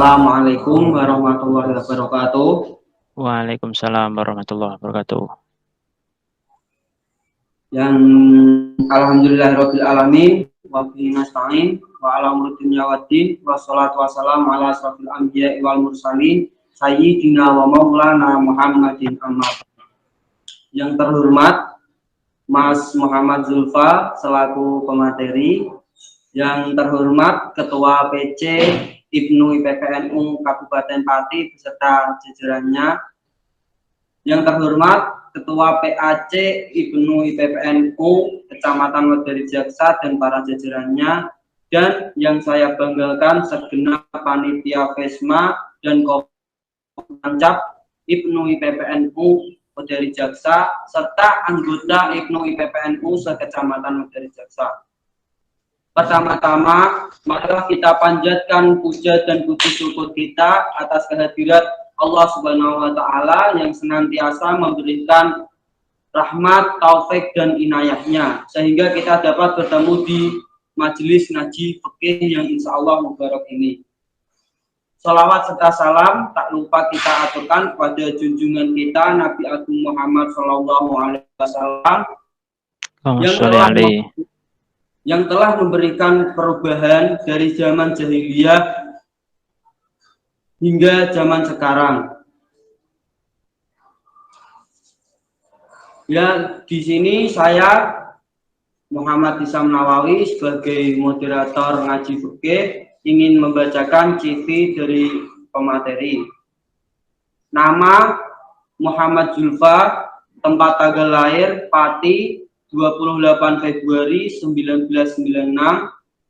Assalamualaikum warahmatullahi wabarakatuh. Waalaikumsalam warahmatullahi wabarakatuh. Yang alhamdulillahirabbil alamin wa bihi nasta'in wa ala umuri dunya waddin wassalatu wassalamu ala asrofil anbiya'i wal mursalin sayyidina wa maulana Muhammadin amma. Yang terhormat Mas Muhammad Zulfa selaku pemateri, yang terhormat Ketua PC Ibnu IPPNU Kabupaten Pati beserta jajarannya, yang terhormat Ketua PAC Ibnu IPPNU Kecamatan Wedari Jaksa dan para jajarannya, dan yang saya banggakan segenap panitia FESMA dan Kopancap Ibnu IPPNU Wedari Jaksa serta anggota Ibnu IPPNU sekecamatan Wedari Jaksa. Pertama-tama, marilah kita panjatkan puja dan puji syukur kita atas kehadirat Allah Subhanahu wa Ta'ala yang senantiasa memberikan rahmat, taufik, dan inayahnya, sehingga kita dapat bertemu di majelis ngaji fikih yang insya Allah mubarak ini. Salawat serta salam tak lupa kita aturkan kepada junjungan kita Nabi Agung Muhammad SAW yang telah memberikan perubahan dari zaman jahiliyah hingga zaman sekarang. Ya, di sini saya Muhammad Hisam Nawawi sebagai moderator ngaji fikih ingin membacakan CV dari pemateri. Nama Muhammad Zulfa, tempat tanggal lahir Pati 28 Februari 1996,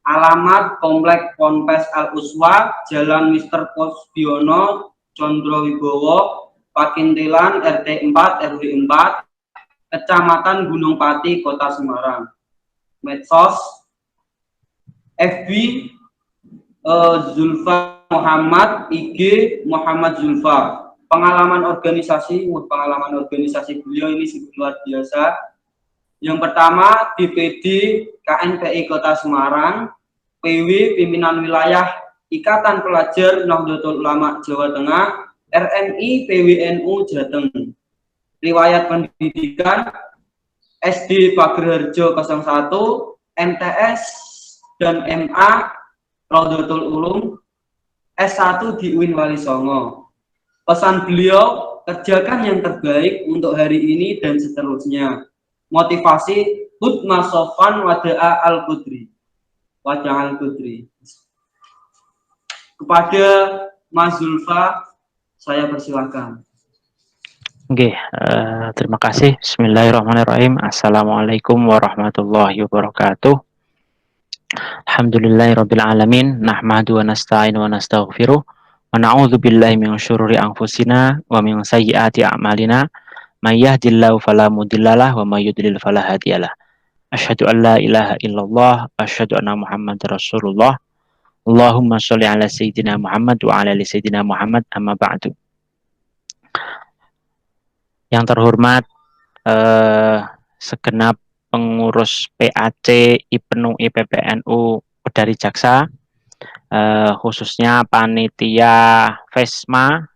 alamat Komplek Ponpes Al Uswa, Jalan Mr. Posbiono, Condro Wibowo, Pakintilan, RT 4, RW 4, Kecamatan Gunung Pati, Kota Semarang. Medsos, FB Zulfa Muhammad, IG Muhammad Zulfa. Pengalaman organisasi beliau ini sangat luar biasa. Yang pertama, DPD KNPI Kota Semarang, PW Pimpinan Wilayah Ikatan Pelajar Nahdlatul Ulama Jawa Tengah, RMI PWNU Jateng. Riwayat pendidikan SD Pagerharjo 01, MTS dan MA Nahdlatul Ulum, S1 di UIN Wali Songo. Pesan beliau, kerjakan yang terbaik untuk hari ini dan seterusnya. Motivasi Hudma Sofan Wada'a Al-Qudri. Kepada Mas Zulfa, saya persilakan. Oke, terima kasih. Bismillahirrahmanirrahim. Assalamualaikum warahmatullahi wabarakatuh. Alhamdulillahirabbil alamin. Nahmadu wa nasta'inu wa nastaghfiruh. Wa na'udzu billahi min syururi anfusina wa min sayyiati a'malina. May yahdihillahu fala mudhillalah wa may yudlil fala hadiyalah. Asyhadu an la ilaha illallah wa asyhadu anna Muhammadar Rasulullah. Allahumma sholli ala sayyidina Muhammad wa ala ali sayyidina Muhammad, amma ba'du. Yang terhormat segenap pengurus PAC Ibnu IPPNU Wedari Jaksa, khususnya panitia FESMA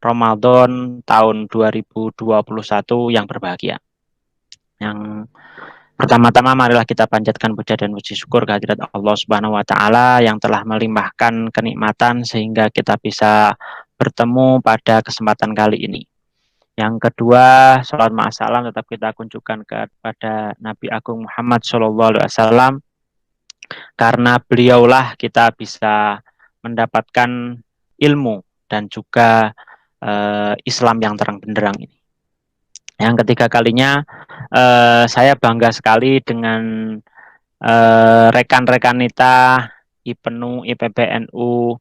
Ramadan tahun 2021 yang berbahagia. Yang pertama-tama marilah kita panjatkan puja dan puji syukur kehadirat Allah Subhanahu wa Ta'ala yang telah melimpahkan kenikmatan sehingga kita bisa bertemu pada kesempatan kali ini. Yang kedua, sholawat ma'asalam tetap kita kunjukkan kepada Nabi Agung Muhammad SAW, karena beliaulah kita bisa mendapatkan ilmu dan juga Islam yang terang benderang ini. Yang ketiga kalinya, saya bangga sekali dengan rekan-rekan kita IPNU, IPPNU,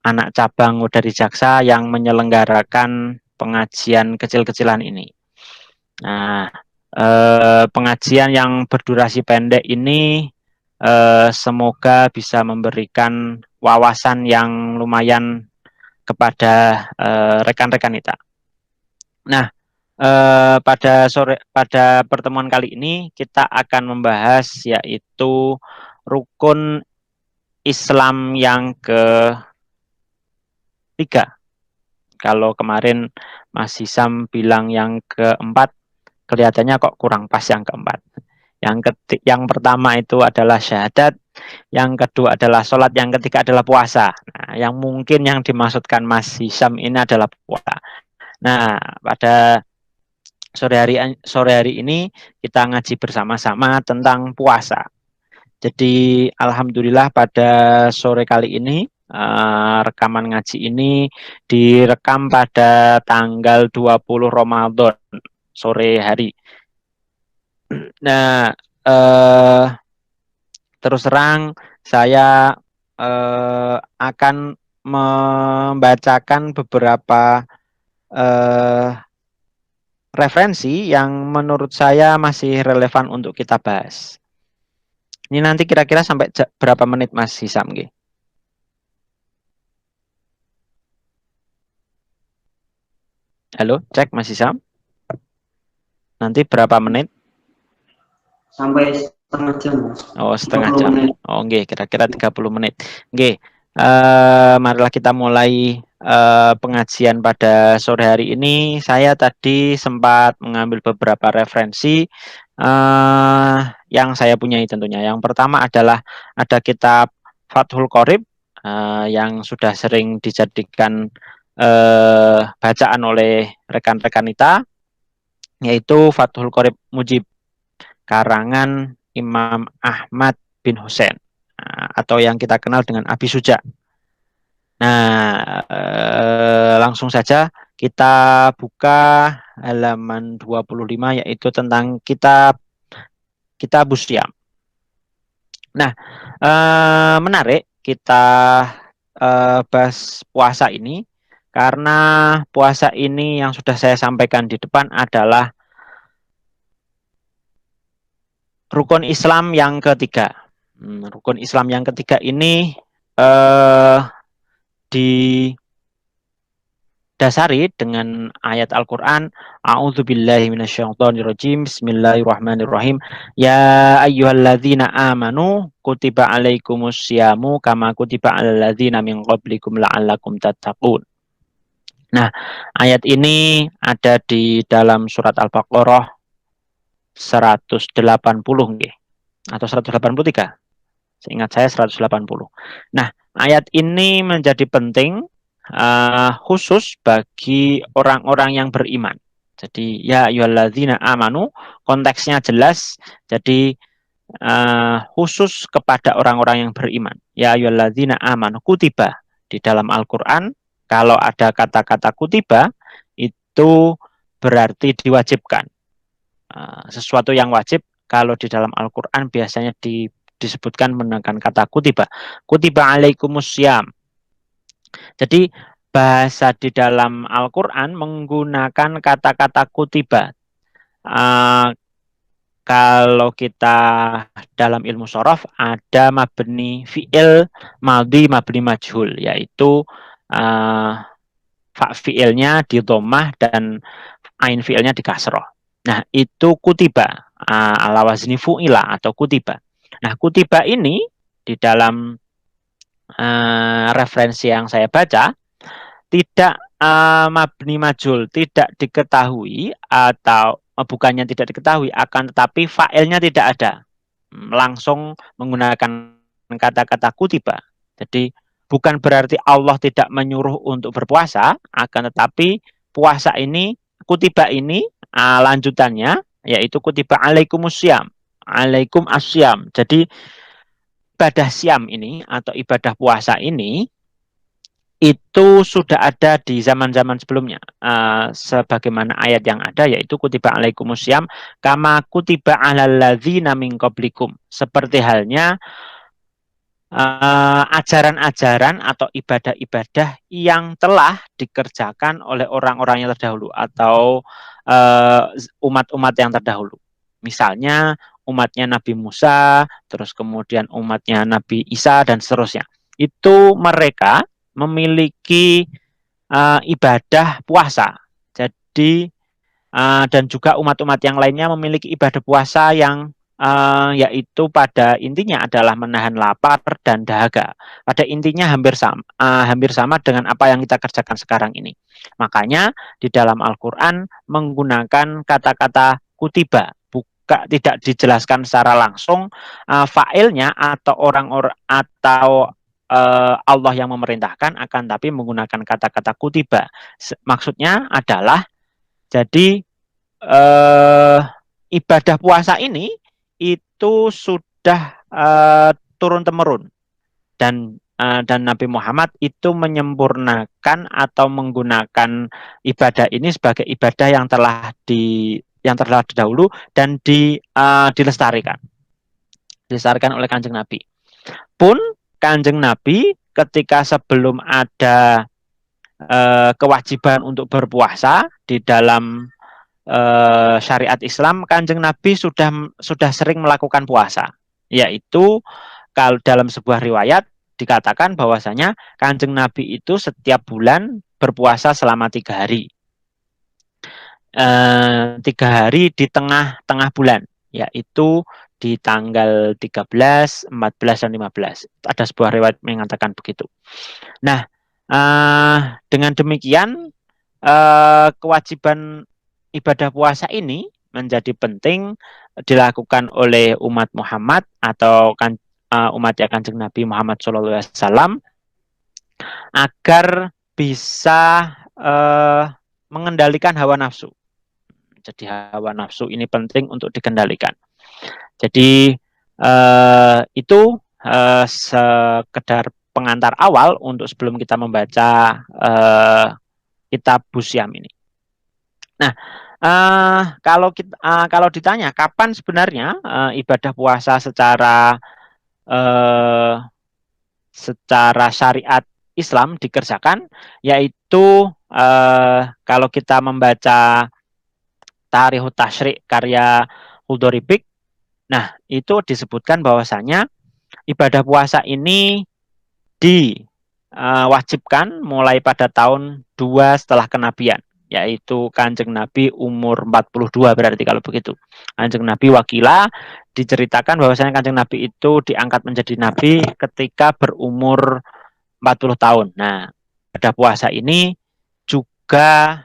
anak cabang Wedari Jaksa yang menyelenggarakan pengajian kecil-kecilan ini. Nah, pengajian yang berdurasi pendek ini semoga bisa memberikan wawasan yang lumayan kepada rekan-rekan kita. Nah, pada pertemuan kali ini kita akan membahas yaitu rukun Islam yang ketiga. Kalau kemarin Mas Hisam bilang yang keempat, kelihatannya kok kurang pas yang keempat. Yang pertama itu adalah syahadat, yang kedua adalah sholat, yang ketiga adalah puasa. Nah, yang mungkin yang dimaksudkan Mas Hisam ini adalah puasa. Nah, pada sore hari ini kita ngaji bersama-sama tentang puasa. Jadi alhamdulillah pada sore kali ini rekaman ngaji ini direkam pada tanggal 20 Ramadan sore hari. Nah, terus terang saya akan membacakan beberapa referensi yang menurut saya masih relevan untuk kita bahas. Ini nanti kira-kira sampai berapa menit Mas Hisam? Halo, cek Mas Hisam. Nanti berapa menit? Sampai setengah jam. Oh, setengah jam. Menit. Oh, nggih, kira-kira 30 menit. Nggih. Marilah kita mulai pengajian pada sore hari ini. Saya tadi sempat mengambil beberapa referensi yang saya punyai tentunya. Yang pertama adalah ada kitab Fathul Qorib yang sudah sering dijadikan bacaan oleh rekan-rekan kita, yaitu Fathul Qorib Mujib karangan Imam Ahmad bin Hussein atau yang kita kenal dengan Abi Suja. Nah, langsung saja kita buka halaman 25 yaitu tentang kitab Siam. Nah, menarik kita bahas puasa ini karena puasa ini yang sudah saya sampaikan di depan adalah rukun Islam yang ketiga. Rukun Islam yang ketiga ini didasari dengan ayat Al-Quran. A'udzubillahi minasyaitonirrajim. Bismillahirrahmanirrahim. Ya ayyuhalladzina amanu kutiba alaikumusyamu kama kutiba alal ladzina min qablikum la'allakum tattaqun. Nah, ayat ini ada di dalam surat Al-Baqarah 180 nggih atau 183. Seingat saya 180. Nah, ayat ini menjadi penting khusus bagi orang-orang yang beriman. Jadi ya ayyuhalladzina amanu konteksnya jelas. Jadi khusus kepada orang-orang yang beriman. Ya ayyuhalladzina amanu kutiba di dalam Al-Qur'an kalau ada kata-kata kutiba itu berarti diwajibkan. Sesuatu yang wajib kalau di dalam Al-Qur'an biasanya disebutkan menggunakan kata kutiba. Kutiba alaikumussyam. Jadi bahasa di dalam Al-Quran menggunakan kata-kata kutiba. Kalau kita dalam ilmu shorof ada mabni fi'il, madhi, mabni majhul, yaitu fa fi'ilnya di dhammah dan ain fi'ilnya di kasroh. Nah, itu kutiba ala wazni fu'ila atau kutiba. Nah, kutiba ini di dalam referensi yang saya baca tidak mabni majhul, tidak diketahui atau bukannya tidak diketahui, akan tetapi fa'ilnya tidak ada. Langsung menggunakan kata-kata kutiba. Jadi bukan berarti Allah tidak menyuruh untuk berpuasa, akan tetapi puasa ini, kutiba ini lanjutannya yaitu kutiba alaikumussyam, alaikum asyam. Jadi ibadah siam ini atau ibadah puasa ini itu sudah ada di zaman-zaman sebelumnya. Sebagaimana ayat yang ada yaitu kutiba alaikumussyam kama kutiba alal ladzina min qablikum. Seperti halnya ajaran-ajaran atau ibadah-ibadah yang telah dikerjakan oleh orang-orang yang terdahulu atau umat-umat yang terdahulu. Misalnya umatnya Nabi Musa, terus kemudian umatnya Nabi Isa dan seterusnya. Itu mereka memiliki ibadah puasa. Jadi dan juga umat-umat yang lainnya memiliki ibadah puasa yang yaitu pada intinya adalah menahan lapar dan dahaga. Pada intinya hampir sama dengan apa yang kita kerjakan sekarang ini. Makanya di dalam Al-Quran menggunakan kata-kata kutiba, tidak dijelaskan secara langsung fa'ilnya atau orang-orang atau Allah yang memerintahkan, akan tapi menggunakan kata-kata kutiba. Maksudnya adalah jadi ibadah puasa ini itu sudah turun-temurun dan Nabi Muhammad itu menyempurnakan atau menggunakan ibadah ini sebagai ibadah yang telah dahulu dan dilestarikan oleh Kanjeng Nabi. Pun Kanjeng Nabi ketika sebelum ada kewajiban untuk berpuasa di dalam syariat Islam, Kanjeng Nabi sudah sering melakukan puasa, yaitu kalau dalam sebuah riwayat dikatakan bahwasanya Kanjeng Nabi itu setiap bulan berpuasa selama 3 hari. 3 hari di tengah-tengah bulan, yaitu di tanggal 13, 14, dan 15. Ada sebuah riwayat mengatakan begitu. Nah, dengan demikian kewajiban ibadah puasa ini menjadi penting dilakukan oleh umat Muhammad atau umat Kanjeng Nabi Muhammad SAW agar bisa mengendalikan hawa nafsu. Jadi hawa nafsu ini penting untuk dikendalikan. Jadi itu sekedar pengantar awal untuk sebelum kita membaca kitab Busyam ini. Nah, kalau ditanya kapan sebenarnya ibadah puasa secara syariat Islam dikerjakan, yaitu kalau kita membaca Tarikhut Tasyrik karya Huldoribik, nah itu disebutkan bahwasanya ibadah puasa ini diwajibkan mulai pada tahun 2 setelah kenabian, yaitu Kanjeng Nabi umur 42 berarti kalau begitu. Kanjeng Nabi Wakila diceritakan bahwasanya Kanjeng Nabi itu diangkat menjadi Nabi ketika berumur 40 tahun. Nah, ibadah puasa ini juga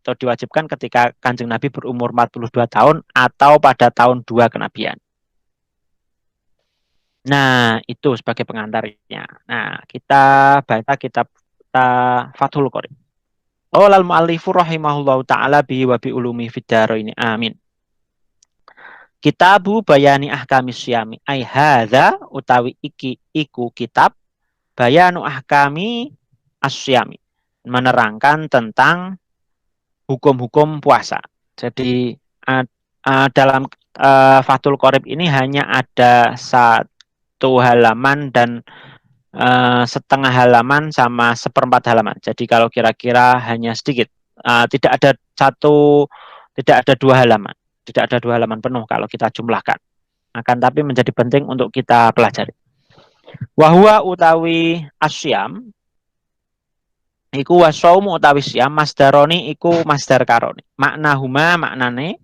diwajibkan ketika Kanjeng Nabi berumur 42 tahun atau pada tahun 2 kenabian. Nah, itu sebagai pengantarnya. Nah, kita baca kitab Fathul Qorib. Qala al-mu'allifu rahimahullahu ta'ala bi wa bi ulumi fid dharain. Amin. Kitabu bayani ahkamis syami. Ai hadza utawi iku kitab bayanu ahkami asyami. Menerangkan tentang hukum-hukum puasa. Jadi dalam Fathul Qorib ini hanya ada satu halaman dan setengah halaman sama seperempat halaman. Jadi kalau kira-kira hanya sedikit, tidak ada 2 halaman, tidak ada 2 halaman penuh kalau kita jumlahkan. Akan tapi menjadi penting untuk kita pelajari. Wahwa utawi asyam iku wasaumu utawi syam masdaroni iku masdar karoni. Maknahuma maknane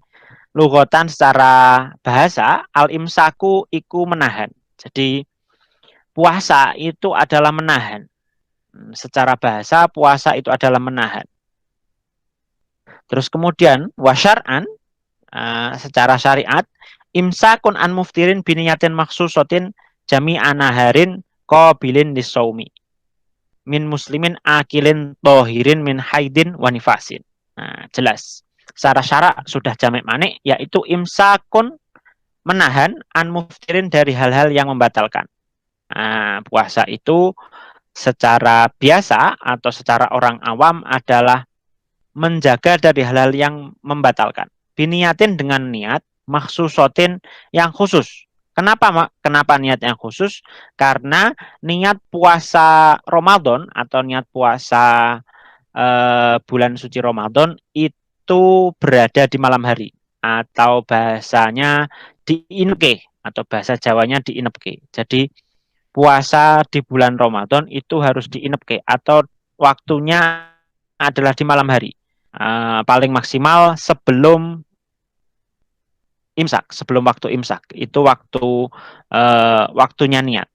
lughatan secara bahasa al-imsaku iku menahan. Jadi puasa itu adalah menahan. Secara bahasa puasa itu adalah menahan. Terus kemudian wasyar'an secara syariat imsakun an muftirin biniyatin maksusotin jami'an naharin qabilin lisaumi min muslimin akilin tohirin min haidin wanifasin. Nah, jelas. Secara syarak sudah jamek manik, yaitu imsakun menahan an muftirin dari hal-hal yang membatalkan. Nah, puasa itu secara biasa atau secara orang awam adalah menjaga dari hal-hal yang membatalkan. Biniatin dengan niat, maksusotin yang khusus. Kenapa niat yang khusus? Karena niat puasa Ramadan atau niat puasa bulan suci Ramadan itu berada di malam hari atau bahasanya diinepke atau bahasa Jawanya diinepke. Jadi puasa di bulan Ramadan itu harus diinepke atau waktunya adalah di malam hari. Paling maksimal sebelum imsak, sebelum waktu imsak. Itu waktunya niat.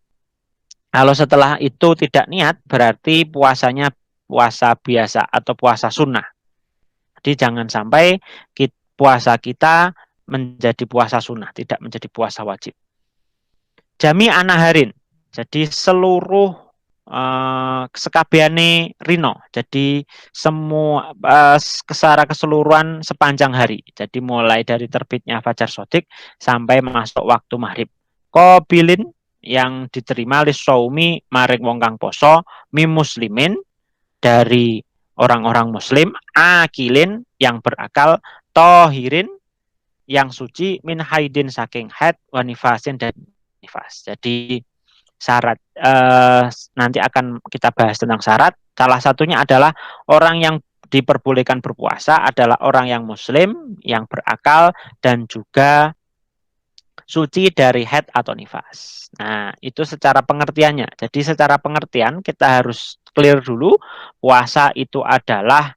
Kalau setelah itu tidak niat, berarti puasanya puasa biasa atau puasa sunnah. Jadi jangan sampai puasa kita menjadi puasa sunnah, tidak menjadi puasa wajib. Jami anaharin, jadi seluruh sekabiane rino, jadi semua secara keseluruhan sepanjang hari. Jadi mulai dari terbitnya fajar sodik sampai masuk waktu maghrib. Kobilin yang diterima lisaumi maring wong kang poso mi muslimin dari orang-orang muslim, akilin yang berakal, tohirin yang suci, min haidin saking haid, wanifasin dan nifas. Jadi syarat nanti akan kita bahas tentang syarat. Salah satunya adalah orang yang diperbolehkan berpuasa adalah orang yang muslim, yang berakal dan juga suci dari haid atau nifas. Nah, itu secara pengertiannya. Jadi secara pengertian kita harus clear dulu, puasa itu adalah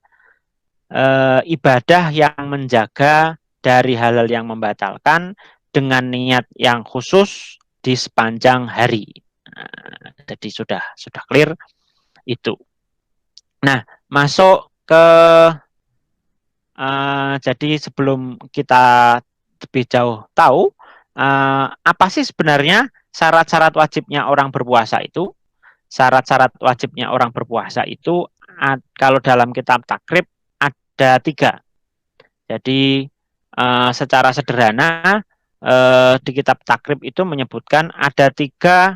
ibadah yang menjaga dari hal-hal yang membatalkan dengan niat yang khusus di sepanjang hari. Nah, jadi sudah clear itu. Nah, masuk ke jadi sebelum kita lebih jauh tahu apa sih sebenarnya syarat-syarat wajibnya orang berpuasa itu? Syarat-syarat wajibnya orang berpuasa itu kalau dalam kitab takrib ada 3. Jadi secara sederhana di kitab takrib itu menyebutkan ada 3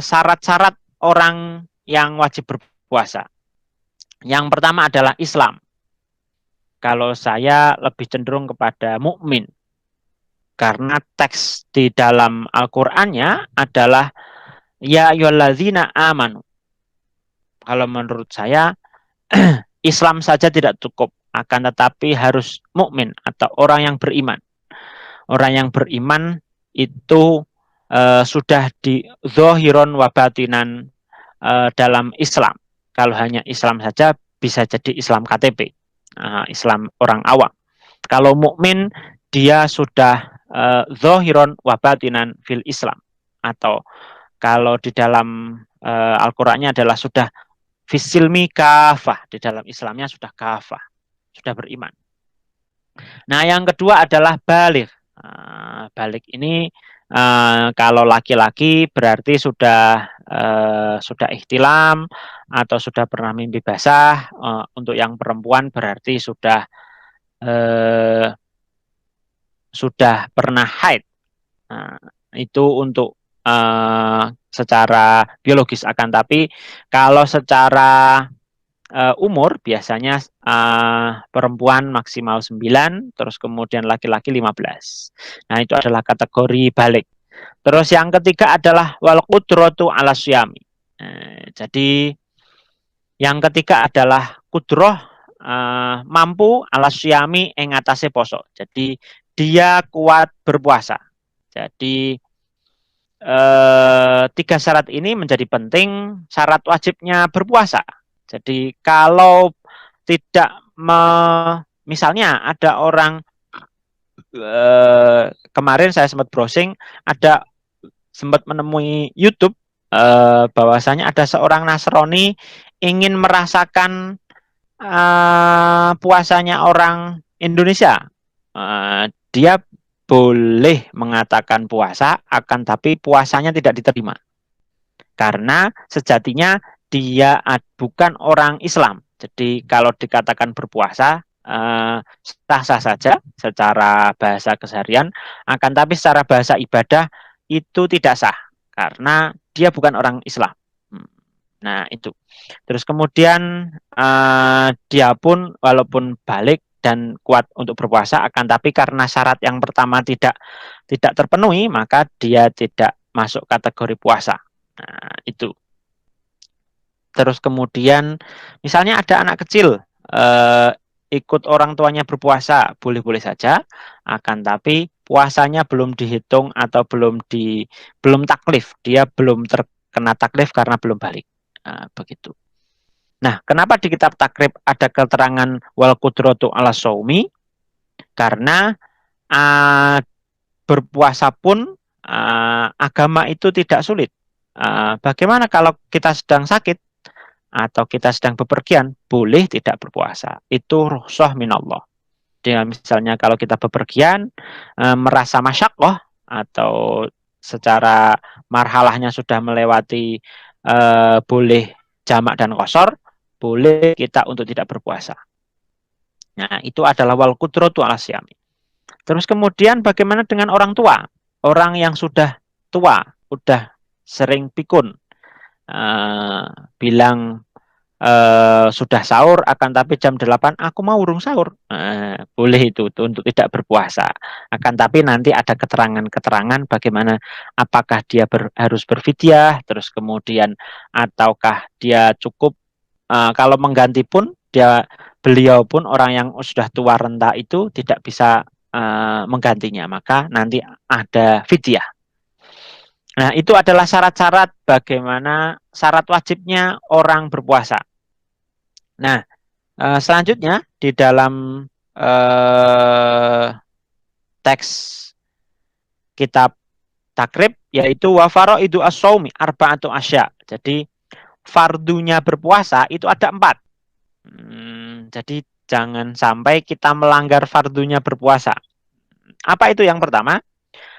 syarat-syarat orang yang wajib berpuasa. Yang pertama adalah Islam. Kalau saya lebih cenderung kepada mukmin. Karena teks di dalam Al-Qur'annya adalah ya ayyuhalladzina amanu. Kalau menurut saya Islam saja tidak cukup, akan tetapi harus mukmin atau orang yang beriman. Orang yang beriman itu sudah di zahiron wa batinan dalam Islam. Kalau hanya Islam saja bisa jadi Islam KTP, Islam orang awam. Kalau mukmin dia sudah zahiron wa batinan fil Islam, atau kalau di dalam Al-Qur'annya adalah sudah fisilmi kafah, di dalam Islamnya sudah kafah, sudah beriman. Nah, yang kedua adalah balik. Balik ini kalau laki-laki berarti sudah ihtilam atau sudah pernah mimpi basah. Untuk yang perempuan berarti sudah pernah haid. Itu untuk secara biologis, akan tapi kalau secara umur biasanya perempuan maksimal 9, terus kemudian laki-laki 15. Nah, itu adalah kategori balik. Terus yang ketiga adalah wal qudratu ala syami. Jadi yang ketiga adalah kudroh, mampu ala syami ing atase poso. Jadi dia kuat berpuasa. Jadi 3 syarat ini menjadi penting syarat wajibnya berpuasa. Jadi kalau tidak misalnya ada orang kemarin saya sempat browsing, sempat menemui YouTube bahwasanya ada seorang Nasrani ingin merasakan puasanya orang Indonesia. Dia boleh mengatakan puasa, akan tapi puasanya tidak diterima. Karena sejatinya dia bukan orang Islam. Jadi kalau dikatakan berpuasa sah-sah saja secara bahasa keseharian, akan tapi secara bahasa ibadah itu tidak sah karena dia bukan orang Islam. Nah, itu. Terus kemudian dia pun walaupun balik dan kuat untuk berpuasa, akan tapi karena syarat yang pertama tidak terpenuhi, maka dia tidak masuk kategori puasa. Nah, itu. Terus kemudian misalnya ada anak kecil ikut orang tuanya berpuasa, boleh-boleh saja, akan tapi puasanya belum dihitung atau belum taklif, dia belum terkena taklif karena belum balik. Begitu. Nah, kenapa di kitab takrib ada keterangan wal qudratu ala shaumi? Karena berpuasa pun agama itu tidak sulit. Bagaimana kalau kita sedang sakit atau kita sedang bepergian, boleh tidak berpuasa. Itu rukhsah minallah. Dengan misalnya kalau kita bepergian merasa masyaqqah atau secara marhalahnya sudah melewati boleh jamak dan qashar, boleh kita untuk tidak berpuasa. Nah, itu adalah wal qudratu ala syami. Terus kemudian bagaimana dengan orang tua? Orang yang sudah tua, sudah sering pikun, bilang sudah sahur akan tapi jam 8 aku mau urung sahur. Boleh itu untuk tidak berpuasa. Akan tapi nanti ada keterangan-keterangan bagaimana apakah dia harus berfidyah, terus kemudian ataukah dia cukup kalau mengganti pun beliau pun orang yang sudah tua renta itu tidak bisa menggantinya, maka nanti ada fidyah. Nah, itu adalah syarat-syarat bagaimana syarat wajibnya orang berpuasa. Nah, selanjutnya di dalam teks kitab takrib yaitu wa faraidu as-shaumi arba'atu asya. Jadi fardunya berpuasa itu ada 4. Jadi jangan sampai kita melanggar fardunya berpuasa. Apa itu yang pertama?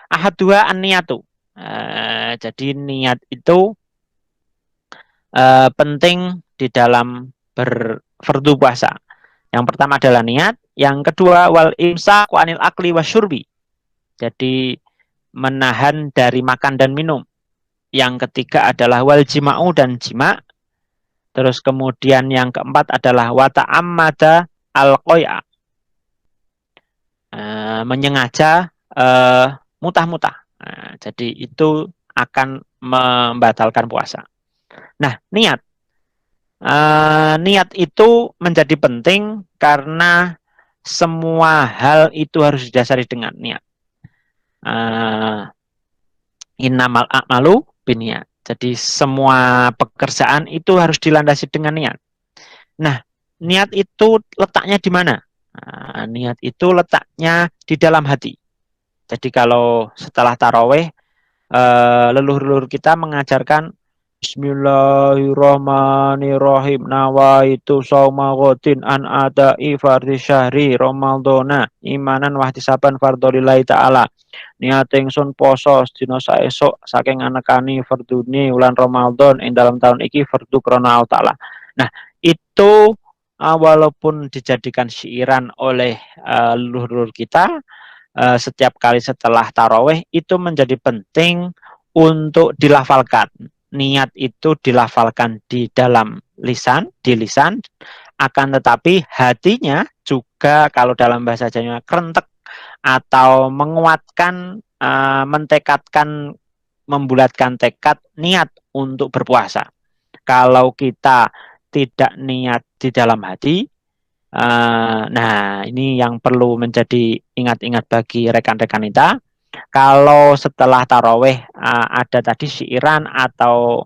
Ahadua an-niyatu. Jadi niat itu penting di dalam berfardu puasa. Yang pertama adalah niat, yang kedua wal imsaku anil akli wasyurbi. Jadi menahan dari makan dan minum. Yang ketiga adalah wal jima'u dan jima'. Terus kemudian yang keempat adalah wa ta'ammada al-qoya. Menyengaja mutah-mutah. Jadi itu akan membatalkan puasa. Nah, niat. Niat itu menjadi penting karena semua hal itu harus didasari dengan niat. Innamal a'malu binniyat. Jadi semua pekerjaan itu harus dilandasi dengan niat. Nah, niat itu letaknya di mana? Niat itu letaknya di dalam hati. Jadi kalau setelah taraweh, leluhur-leluhur kita mengajarkan Bismillahirrahmanirrahim. Nawaitu shauma ghadin an ada'i fardhi syahri ramadhana imanan wa ihtisaban fardholillahi ta'ala. Niat ingsun poso sedina saesuk saking anekani fardune wulan Ramadan ing dalam tahun iki fardu krana Allah Ta'ala. Nah, itu walaupun dijadikan syiiran oleh leluhur kita setiap kali setelah taraweh itu menjadi penting untuk dilafalkan. Niat itu dilafalkan di dalam lisan, di lisan, akan tetapi hatinya juga kalau dalam bahasa Jawa kerentek atau menguatkan, mentekadkan, membulatkan tekad niat untuk berpuasa. Kalau kita tidak niat di dalam hati, nah ini yang perlu menjadi ingat-ingat bagi rekan-rekan kita. Kalau setelah taraweh ada tadi syiiran atau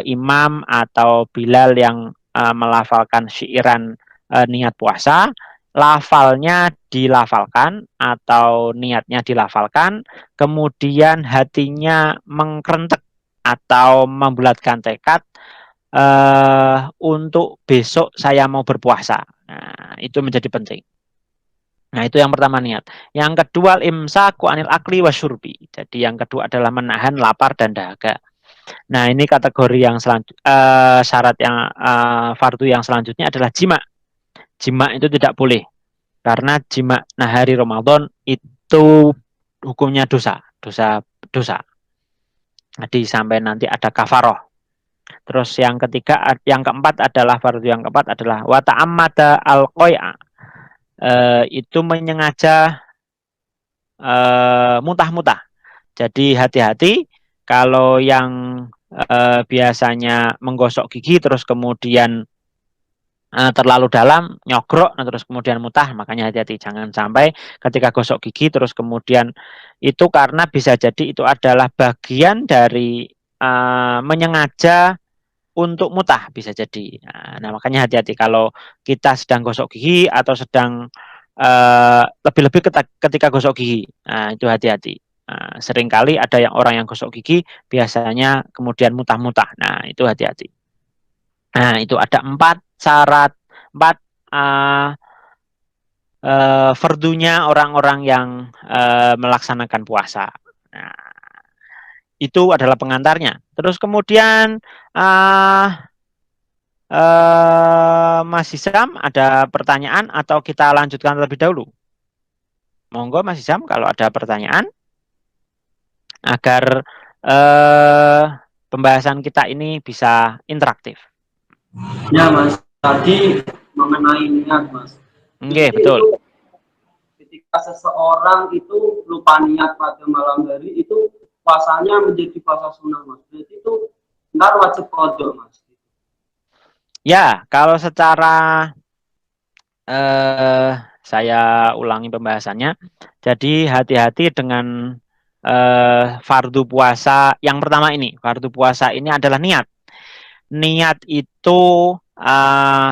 imam atau Bilal yang melafalkan syiiran niat puasa, lafalnya dilafalkan atau niatnya dilafalkan, kemudian hatinya mengkerentek atau membulatkan tekad untuk besok saya mau berpuasa. Nah, itu menjadi penting. Nah, itu yang pertama niat. Yang kedua imsaku anil akli wasyurbi. Jadi yang kedua adalah menahan lapar dan dahaga. Nah, ini kategori yang syarat yang fardu yang selanjutnya adalah jima. Jima itu tidak boleh. Karena jima nahari Ramadan itu hukumnya dosa. Dosa. Jadi sampai nanti ada kafaroh. Terus yang keempat adalah fardu yang keempat adalah wa ta'ammada al-qoya. Itu menyengaja muntah-muntah. Jadi hati-hati kalau yang biasanya menggosok gigi terus kemudian terlalu dalam nyogrok terus kemudian muntah, makanya hati-hati jangan sampai ketika gosok gigi terus kemudian itu karena bisa jadi itu adalah bagian dari menyengaja untuk muntah bisa jadi. Nah, makanya hati-hati kalau kita sedang gosok gigi atau sedang lebih-lebih ketika gosok gigi. Nah, itu hati-hati. Seringkali ada orang yang gosok gigi biasanya kemudian muntah-muntah. Nah, itu hati-hati. Nah, itu ada 4 syarat, 4 uh, fardunya orang-orang yang melaksanakan puasa. Nah, itu adalah pengantarnya. Terus kemudian Mas Hisam ada pertanyaan atau kita lanjutkan terlebih dahulu? Monggo Mas Hisam kalau ada pertanyaan agar pembahasan kita ini bisa interaktif. Ya Mas, tadi mengenai niat Mas. Oke, Jadi betul. itu ketika seseorang itu lupa niat pada malam hari itu puasanya menjadi puasa sunnah Mas. Jadi itu ntar wajib qadha Mas. Ya, kalau secara saya ulangi pembahasannya. Jadi hati-hati dengan fardu puasa. Yang pertama ini, fardu puasa ini adalah niat. Niat itu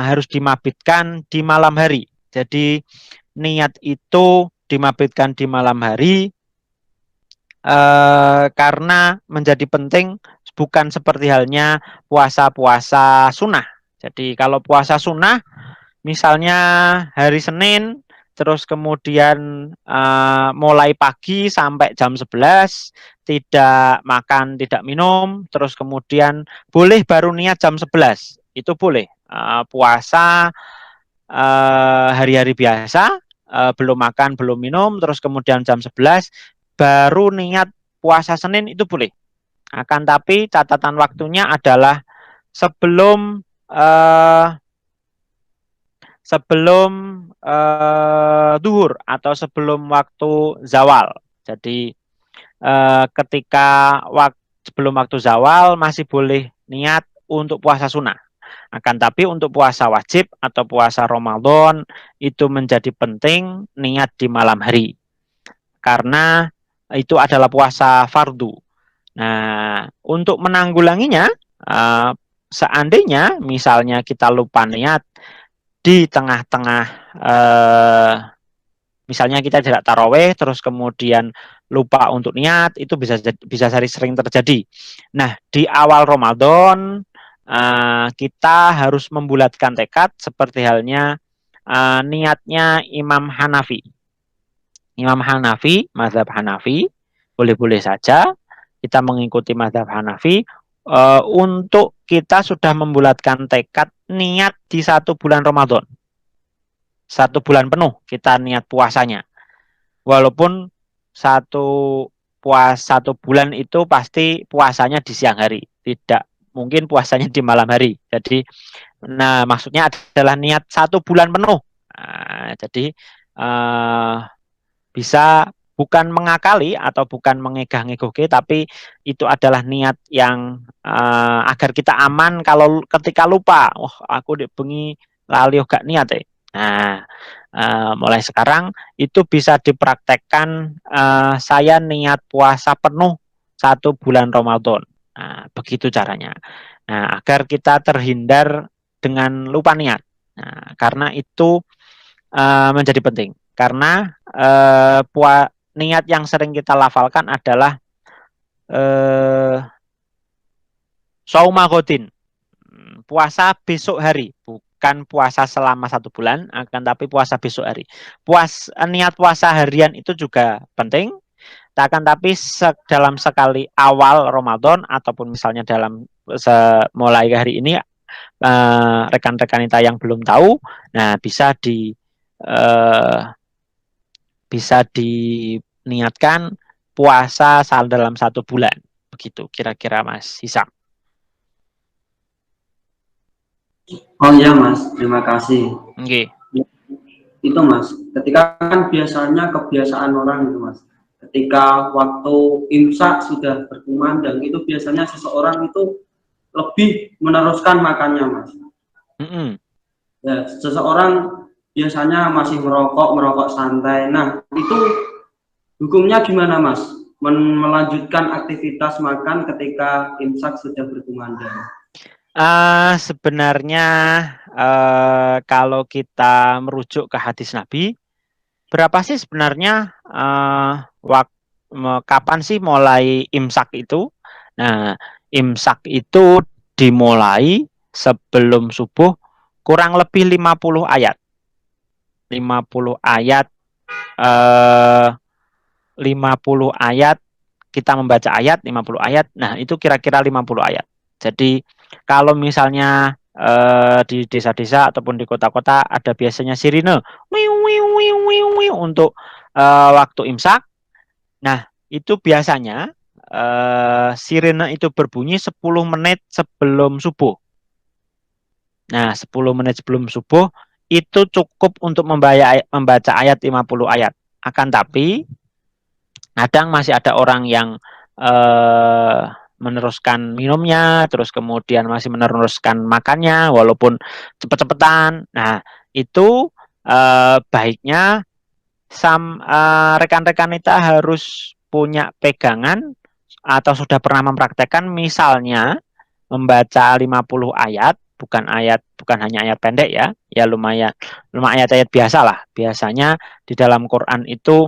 harus dimabitkan di malam hari. Jadi niat itu dimabitkan di malam hari karena menjadi penting, bukan seperti halnya puasa-puasa sunnah. Jadi kalau puasa sunnah misalnya hari Senin, terus kemudian mulai pagi sampai jam 11, tidak makan, tidak minum, terus kemudian boleh baru niat jam 11. Itu boleh. Puasa hari-hari biasa, belum makan, belum minum, terus kemudian jam 11, baru niat puasa Senin itu boleh. Akan tapi catatan waktunya adalah sebelum duhur atau sebelum waktu zawal. Jadi ketika sebelum waktu zawal masih boleh niat untuk puasa sunnah. Akan tapi untuk puasa wajib atau puasa Ramadan itu menjadi penting niat di malam hari. Karena itu adalah puasa fardu. Nah, untuk menanggulanginya, seandainya misalnya kita lupa niat di tengah-tengah misalnya kita tidak taraweh terus kemudian lupa untuk niat, itu bisa sering terjadi. Nah, di awal Ramadan kita harus membulatkan tekad seperti halnya niatnya Imam Hanafi. Imam Hanafi, mazhab Hanafi, boleh-boleh saja kita mengikuti mazhab Hanafi untuk kita sudah membulatkan tekad niat di 1 bulan Ramadan. 1 bulan penuh kita niat puasanya. Walaupun 1 bulan itu pasti puasanya di siang hari, tidak mungkin puasanya di malam hari. Jadi, nah maksudnya adalah niat 1 bulan penuh. Jadi bisa bukan mengakali atau bukan mengegah-ngegoke, tapi itu adalah niat yang agar kita aman kalau ketika lupa, aku bengi lali gak niat Nah, mulai sekarang itu bisa dipraktekkan saya niat puasa penuh 1 bulan Ramadan. Nah, begitu caranya. Nah, agar kita terhindar dengan lupa niat. Nah, karena itu menjadi penting. Karena niat yang sering kita lafalkan adalah saumagotin, puasa besok hari, bukan puasa selama 1 bulan, akan tapi puasa besok hari. Niat puasa harian itu juga penting, akan tapi dalam sekali awal Ramadan ataupun misalnya dalam mulai hari ini rekan-rekan kita yang belum tahu, nah bisa diniatkan puasa dalam 1 bulan. Begitu kira-kira Mas Hisam. Oh iya Mas, terima kasih. Okay. Itu Mas, ketika kan biasanya kebiasaan orang itu Mas, ketika waktu imsak sudah berkumandang itu biasanya seseorang itu lebih meneruskan makannya Mas. Ya, seseorang biasanya masih merokok santai. Nah, itu hukumnya gimana Mas? Melanjutkan aktivitas makan ketika imsak sudah berkumandang. Sebenarnya kalau kita merujuk ke hadis Nabi, berapa sih sebenarnya kapan sih mulai imsak itu? Nah, imsak itu dimulai sebelum subuh kurang lebih 50 ayat. 50 ayat eh 50 ayat kita membaca ayat 50 ayat. Nah, itu kira-kira 50 ayat. Jadi kalau misalnya di desa-desa ataupun di kota-kota ada biasanya sirine wiu, wiu, wiu, wiu, wiu, untuk waktu imsak. Nah, itu biasanya sirine itu berbunyi 10 menit sebelum subuh. Nah, 10 menit sebelum subuh itu cukup untuk membaca ayat 50 ayat. Akan tapi kadang masih ada orang yang meneruskan minumnya, terus kemudian masih meneruskan makannya, walaupun cepet-cepetan. Nah, itu baiknya rekan-rekan kita harus punya pegangan atau sudah pernah mempraktekkan, misalnya membaca 50 ayat, bukan hanya ayat pendek ya, ya lumayan ayat-ayat biasa lah. Biasanya di dalam Quran itu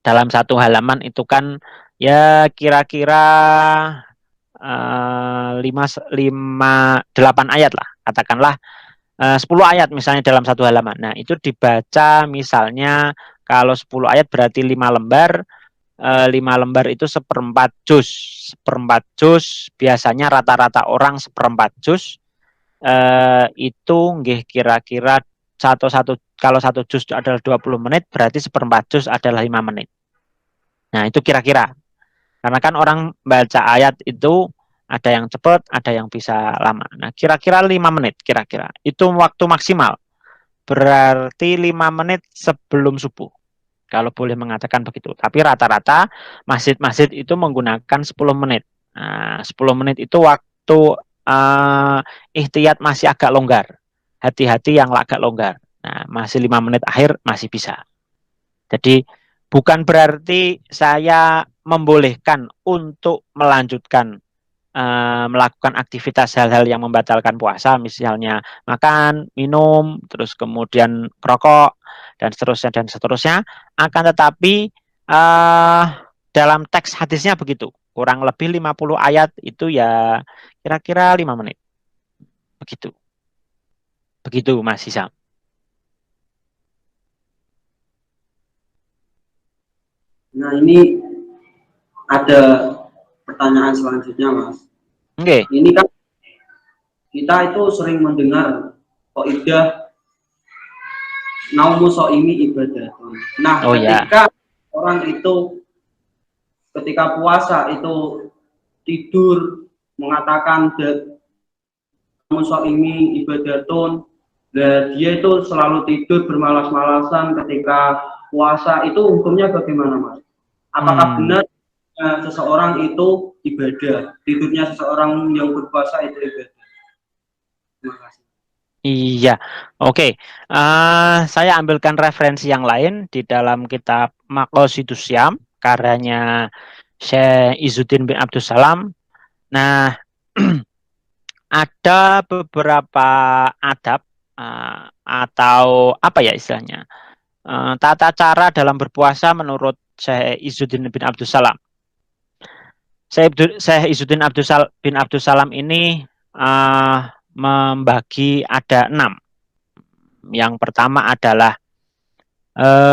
dalam satu halaman itu kan ya kira-kira 8 ayat lah, katakanlah 10 ayat misalnya dalam satu halaman. Nah, itu dibaca misalnya kalau 10 ayat berarti 5 lembar. 5 lembar itu seperempat juz. Seperempat juz biasanya rata-rata orang seperempat juz itu nggih kira-kira satu kalau satu juz adalah 20 menit, berarti seperempat juz adalah 5 menit. Nah, itu kira-kira. Karena kan orang baca ayat itu ada yang cepat, ada yang bisa lama. Nah, kira-kira 5 menit kira-kira. Itu waktu maksimal. Berarti 5 menit sebelum subuh. Kalau boleh mengatakan begitu. Tapi rata-rata masjid-masjid itu menggunakan 10 menit. Nah, 10 menit itu waktu ihtiyat masih agak longgar. Hati-hati yang agak longgar. Nah, masih 5 menit akhir masih bisa. Jadi bukan berarti saya membolehkan untuk melanjutkan melakukan aktivitas hal-hal yang membatalkan puasa, misalnya makan, minum, terus kemudian rokok, dan seterusnya dan seterusnya. Akan tetapi dalam teks hadisnya begitu, kurang lebih 50 ayat itu ya kira-kira 5 menit. Begitu. Begitu Mas Hisam. Nah, ini ada pertanyaan selanjutnya, Mas. Oke. Ini kan kita itu sering mendengar kaidah naumu soimi ibadah. Nah, Oh ya. ketika orang itu ketika puasa itu tidur mengatakan naumu soimi ibadatun, dan dia itu selalu tidur bermalas-malasan ketika puasa, itu hukumnya bagaimana, Mas? Apakah benar seseorang itu ibadah, tidurnya seseorang yang berpuasa itu ibadah? Terima kasih. Iya, oke. Saya ambilkan referensi yang lain di dalam kitab Maqasidus Syam, karyanya Syekh Izzuddin bin Abdus Salam. Nah, ada beberapa adab atau apa ya istilahnya, tata cara dalam berpuasa menurut Syekh Izzuddin bin Abdus Salam. Syekh Izzuddin bin Abdus Salam ini membagi ada 6. Yang pertama adalah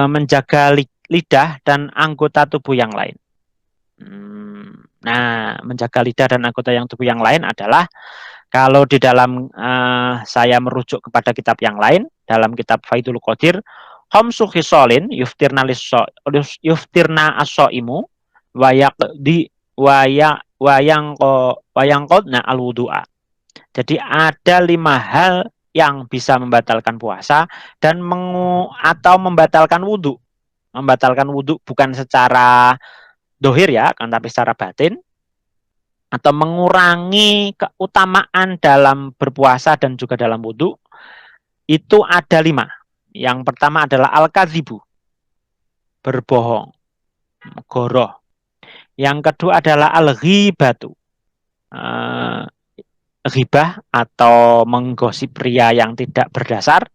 menjaga lidah dan anggota tubuh yang lain. Nah, menjaga lidah dan anggota yang tubuh yang lain adalah kalau di dalam saya merujuk kepada kitab yang lain, dalam kitab Faidul Qadir, khamsu khisalin yuftirna as-shaimu wa yaqdi wayangqadna al-wudu'a. Jadi ada 5 hal yang bisa membatalkan puasa dan atau membatalkan wudhu. Membatalkan wudhu bukan secara dohir ya, kan, tapi secara batin, atau mengurangi keutamaan dalam berpuasa dan juga dalam wudhu. Itu ada 5. Yang pertama adalah al-kadzibu, berbohong, goroh. Yang kedua adalah al-ghibatu, ghibah atau menggosip pria yang tidak berdasar.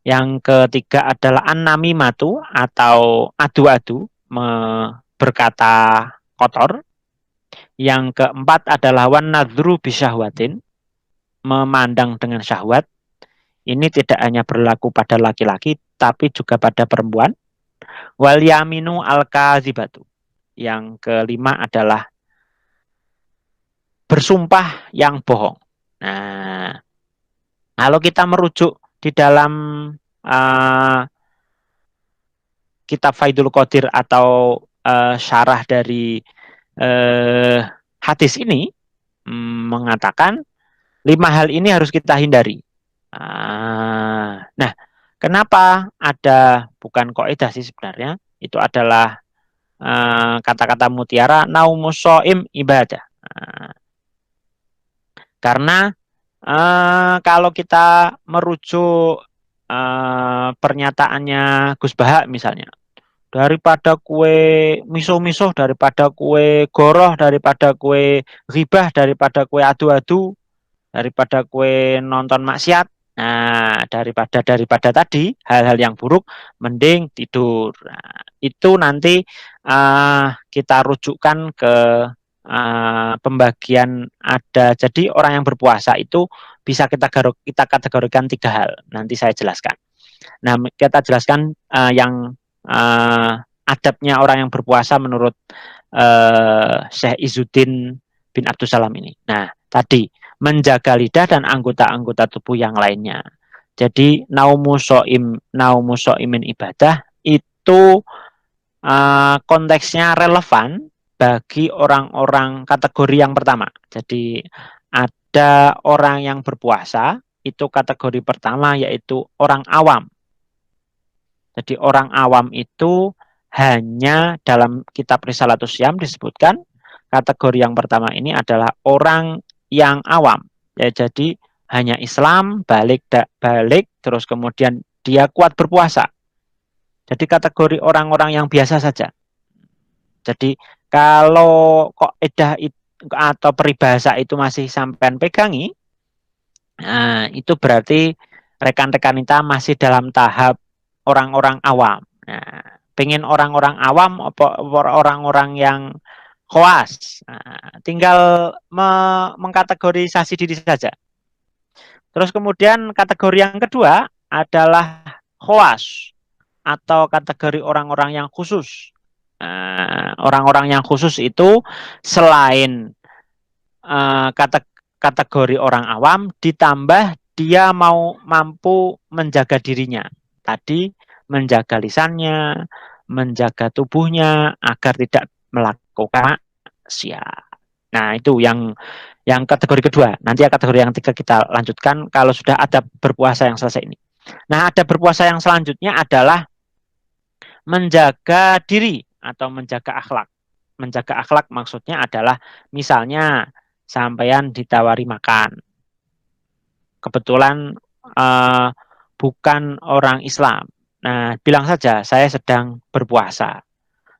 Yang ketiga adalah an-namimatu atau adu-adu, berkata kotor. Yang keempat adalah wan nadhru bisyahwatin, memandang dengan syahwat. Ini tidak hanya berlaku pada laki-laki tapi juga pada perempuan. Wal yaminu al-kadzibatu. Yang kelima adalah bersumpah yang bohong. Nah, kalau kita merujuk di dalam kitab Faidul Qadir atau syarah dari hadis ini, mengatakan 5 hal ini harus kita hindari. Nah, kenapa ada, bukan kaidah sih sebenarnya, itu adalah kata-kata mutiara, naumus shaim ibadah. Karena kalau kita merujuk pernyataannya Gus Baha misalnya, daripada kue miso-miso, daripada kue goroh, daripada kue ghibah, daripada kue adu-adu, daripada kue nonton maksiat, nah daripada tadi hal-hal yang buruk, mending tidur. Nah, itu nanti kita rujukkan ke pembagian ada. Jadi orang yang berpuasa itu bisa kita kategorikan 3 hal. Nanti saya jelaskan. Nah, kita jelaskan yang adabnya orang yang berpuasa menurut Syekh Izzuddin bin Abdus Salam ini. Nah, tadi menjaga lidah dan anggota-anggota tubuh yang lainnya. Jadi naumu so'imin ibadah itu konteksnya relevan bagi orang-orang kategori yang pertama. Jadi ada orang yang berpuasa, itu kategori pertama yaitu orang awam. Jadi orang awam itu hanya dalam kitab Risalatus Syam disebutkan kategori yang pertama ini adalah orang yang awam. Ya, jadi hanya Islam, balik terus kemudian dia kuat berpuasa. Jadi kategori orang-orang yang biasa saja. Jadi kalau kaidah atau peribahasa itu masih sampean pegangi, nah, itu berarti rekan-rekan kita masih dalam tahap orang-orang awam. Nah, pengen orang-orang awam apa orang-orang yang khawas. Nah, tinggal mengkategorisasi diri saja. Terus kemudian kategori yang kedua adalah khawas atau kategori orang-orang yang khusus. Orang-orang yang khusus itu selain kategori orang awam, ditambah dia mampu menjaga dirinya. Tadi menjaga lisannya, menjaga tubuhnya agar tidak melakukan maksiat. Nah, itu yang kategori kedua. Nanti kategori yang ketiga kita lanjutkan kalau sudah ada berpuasa yang selesai ini. Nah, ada berpuasa yang selanjutnya adalah menjaga diri atau menjaga akhlak. Menjaga akhlak maksudnya adalah misalnya sampean ditawari makan. Kebetulan bukan orang Islam. Nah, bilang saja saya sedang berpuasa.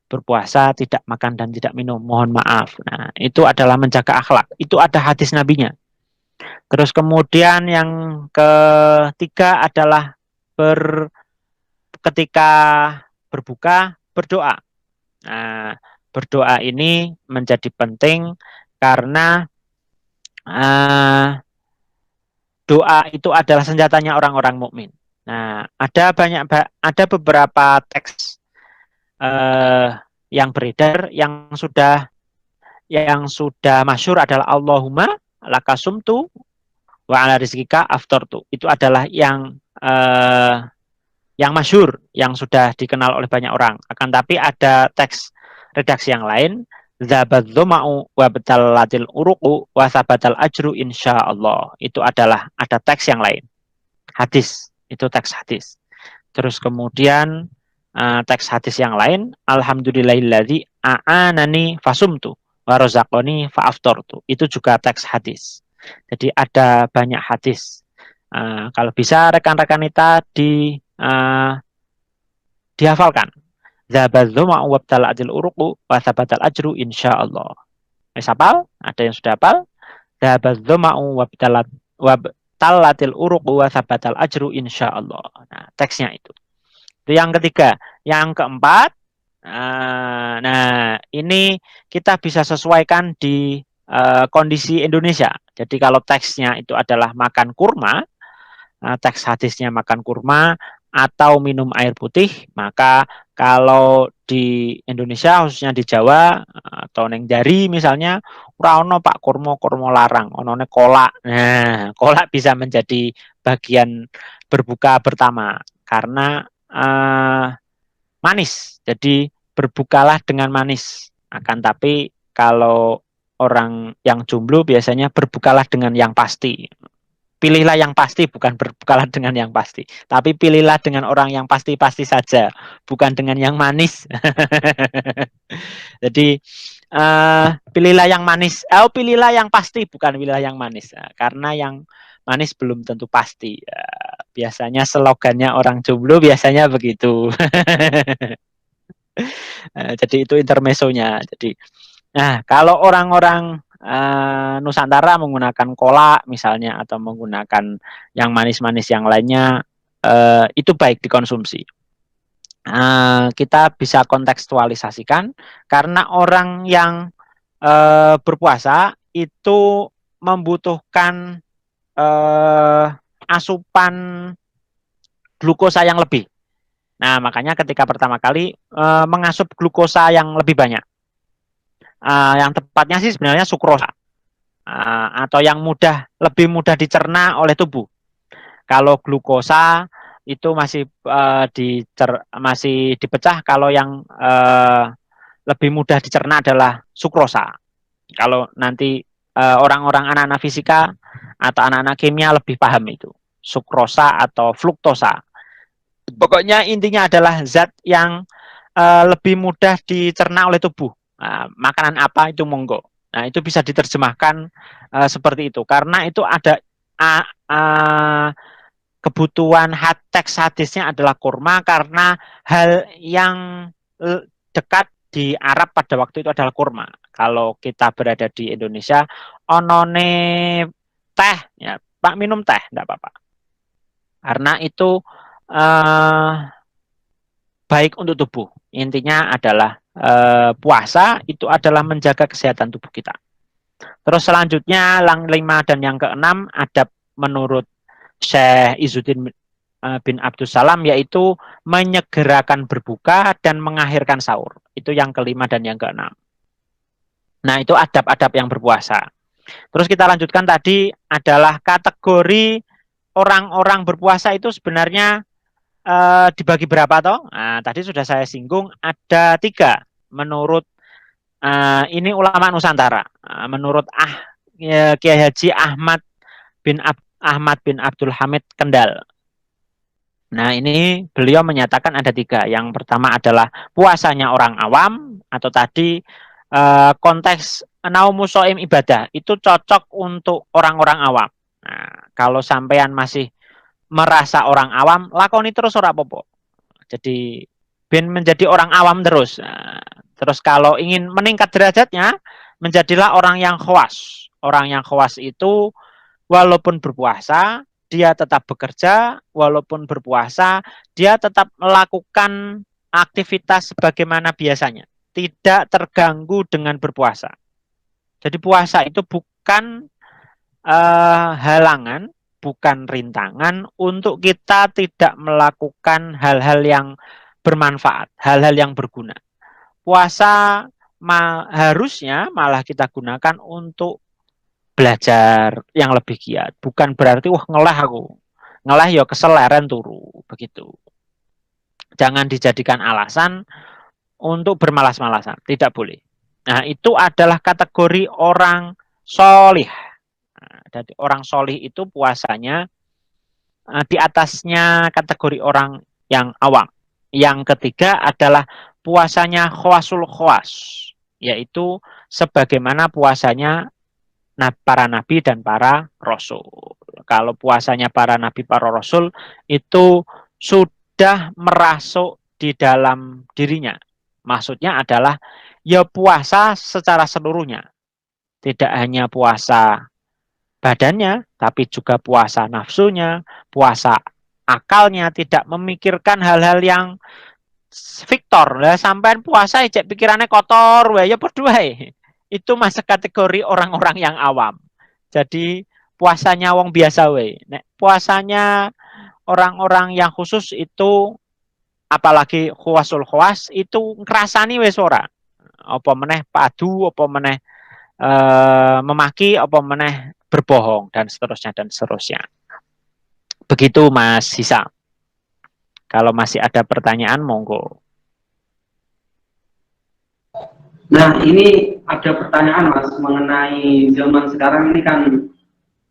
Berpuasa tidak makan dan tidak minum, mohon maaf. Nah, itu adalah menjaga akhlak. Itu ada hadis nabinya. Terus kemudian yang ketiga adalah ketika berbuka berdoa. Nah, berdoa ini menjadi penting karena doa itu adalah senjatanya orang-orang mukmin. Nah, ada beberapa teks yang beredar yang sudah masyhur adalah Allahumma lakasumtu wa ala rizqika aftartu. Itu adalah yang masyhur, yang sudah dikenal oleh banyak orang. Akan tapi ada teks redaksi yang lain, zabadzuma'u wa batallatil uruqu wa sabatal ajru insyaallah. Itu adalah ada teks yang lain. Hadis, itu teks hadis. Terus kemudian teks hadis yang lain, alhamdulillahilladzi a'anani fasumtu wa razaqani fa'aftartu. Itu juga teks hadis. Jadi ada banyak hadis. Kalau bisa rekan-rekan kita dihafalkan. Zabadzuma wa tala'il uruqu wa sabatal ajru insyaallah. Hafal? Ada yang sudah hafal? Zabadzuma wa tallatil uruq wa tsabatal ajru insyaallah. Nah, teksnya itu. Itu yang ketiga. Yang keempat, nah ini kita bisa sesuaikan di kondisi Indonesia. Jadi kalau teksnya itu adalah makan kurma, teks hadisnya makan kurma atau minum air putih, maka kalau di Indonesia khususnya di Jawa atau neng Jari misalnya ora ono Pak kurma larang, onone kolak. Nah, kolak bisa menjadi bagian berbuka pertama karena manis. Jadi berbukalah dengan manis. Akan tapi kalau orang yang jomblo biasanya berbukalah dengan yang pasti. Pilihlah yang pasti, bukan berbukalah dengan yang pasti. Tapi pilihlah dengan orang yang pasti-pasti saja, bukan dengan yang manis. Jadi pilihlah yang manis. Pilihlah yang pasti, bukan pilihlah yang manis. Karena yang manis belum tentu pasti. Biasanya slogannya orang jomblo biasanya begitu. Jadi itu intermezzonya. Jadi, nah kalau orang-orang Nusantara menggunakan kolak misalnya atau menggunakan yang manis-manis yang lainnya, itu baik dikonsumsi. Kita bisa kontekstualisasikan karena orang yang berpuasa itu membutuhkan asupan glukosa yang lebih. Nah, makanya ketika pertama kali mengasup glukosa yang lebih banyak. Yang tepatnya sih sebenarnya sukrosa. Atau yang lebih mudah dicerna oleh tubuh. Kalau glukosa itu masih dipecah, kalau yang lebih mudah dicerna adalah sukrosa. Kalau nanti orang-orang anak-anak fisika atau anak-anak kimia lebih paham itu. Sukrosa atau fruktosa. Pokoknya intinya adalah zat yang lebih mudah dicerna oleh tubuh. Makanan apa itu monggo. Nah, itu bisa diterjemahkan seperti itu. Karena itu ada kebutuhan teks hadisnya adalah kurma karena hal yang dekat di Arab pada waktu itu adalah kurma. Kalau kita berada di Indonesia, onone teh, ya Pak minum teh, enggak apa-apa. Karena itu baik untuk tubuh. Intinya adalah puasa itu adalah menjaga kesehatan tubuh kita. Terus selanjutnya yang 5 dan yang keenam adab menurut Syekh Izzuddin bin Abdussalam yaitu menyegerakan berbuka dan mengakhirkan sahur. Itu yang kelima dan yang keenam. Nah, itu adab-adab yang berpuasa. Terus kita lanjutkan tadi adalah kategori orang-orang berpuasa itu sebenarnya dibagi berapa toh? Nah, tadi sudah saya singgung ada 3 menurut ini ulama Nusantara. Menurut Kiai Haji Ahmad bin Abdul Hamid Kendal. Nah, ini beliau menyatakan ada 3. Yang pertama adalah puasanya orang awam atau tadi konteks naumusoim ibadah itu cocok untuk orang-orang awam. Nah, kalau sampean masih merasa orang awam, lakoni terus ora apa-apa. Jadi ben menjadi orang awam terus. Nah, terus kalau ingin meningkat derajatnya, menjadilah orang yang khawas. Orang yang khawas itu walaupun berpuasa, dia tetap bekerja, walaupun berpuasa, dia tetap melakukan aktivitas sebagaimana biasanya. Tidak terganggu dengan berpuasa. Jadi puasa itu bukan halangan, bukan rintangan untuk kita tidak melakukan hal-hal yang bermanfaat, hal-hal yang berguna. Puasa harusnya malah kita gunakan untuk belajar yang lebih giat. Bukan berarti wah ngelah aku. Ngelah ya keseleren turu, begitu. Jangan dijadikan alasan untuk bermalas-malasan, tidak boleh. Nah, itu adalah kategori orang solih. Jadi orang solih itu puasanya di atasnya kategori orang yang awam. Yang ketiga adalah puasanya khawasul khawas, yaitu sebagaimana puasanya para nabi dan para rasul. Kalau puasanya para nabi, para rasul itu sudah merasuk di dalam dirinya. Maksudnya adalah ya puasa secara seluruhnya. Tidak hanya puasa badannya, tapi juga puasa nafsunya, puasa akalnya, tidak memikirkan hal-hal yang Victor lah sampean puasa cek pikirannya kotor ya berdua itu masuk kategori orang-orang yang awam. Jadi puasanya wong biasa we. Nek puasanya orang-orang yang khusus itu apalagi khuasul khuas itu ngerasani wis ora. Apa meneh padu, apa meneh memaki, apa meneh berbohong dan seterusnya dan seterusnya. Begitu Mas Sisa. Kalau masih ada pertanyaan monggo. Nah, ini ada pertanyaan Mas mengenai zaman sekarang ini kan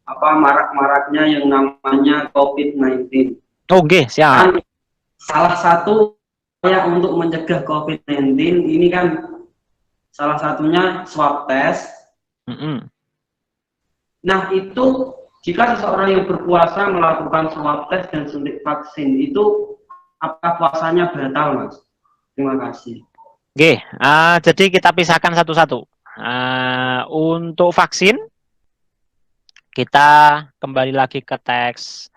apa marak-maraknya yang namanya COVID-19. Oh, nggih, siap. Kan salah satu upaya untuk mencegah COVID-19 ini kan salah satunya swab test. Nah, itu jika seseorang yang berpuasa melakukan swab test dan suntik vaksin itu apakah puasanya batal, Mas? Terima kasih. Oke, jadi kita pisahkan satu-satu. Untuk vaksin, kita kembali lagi ke teks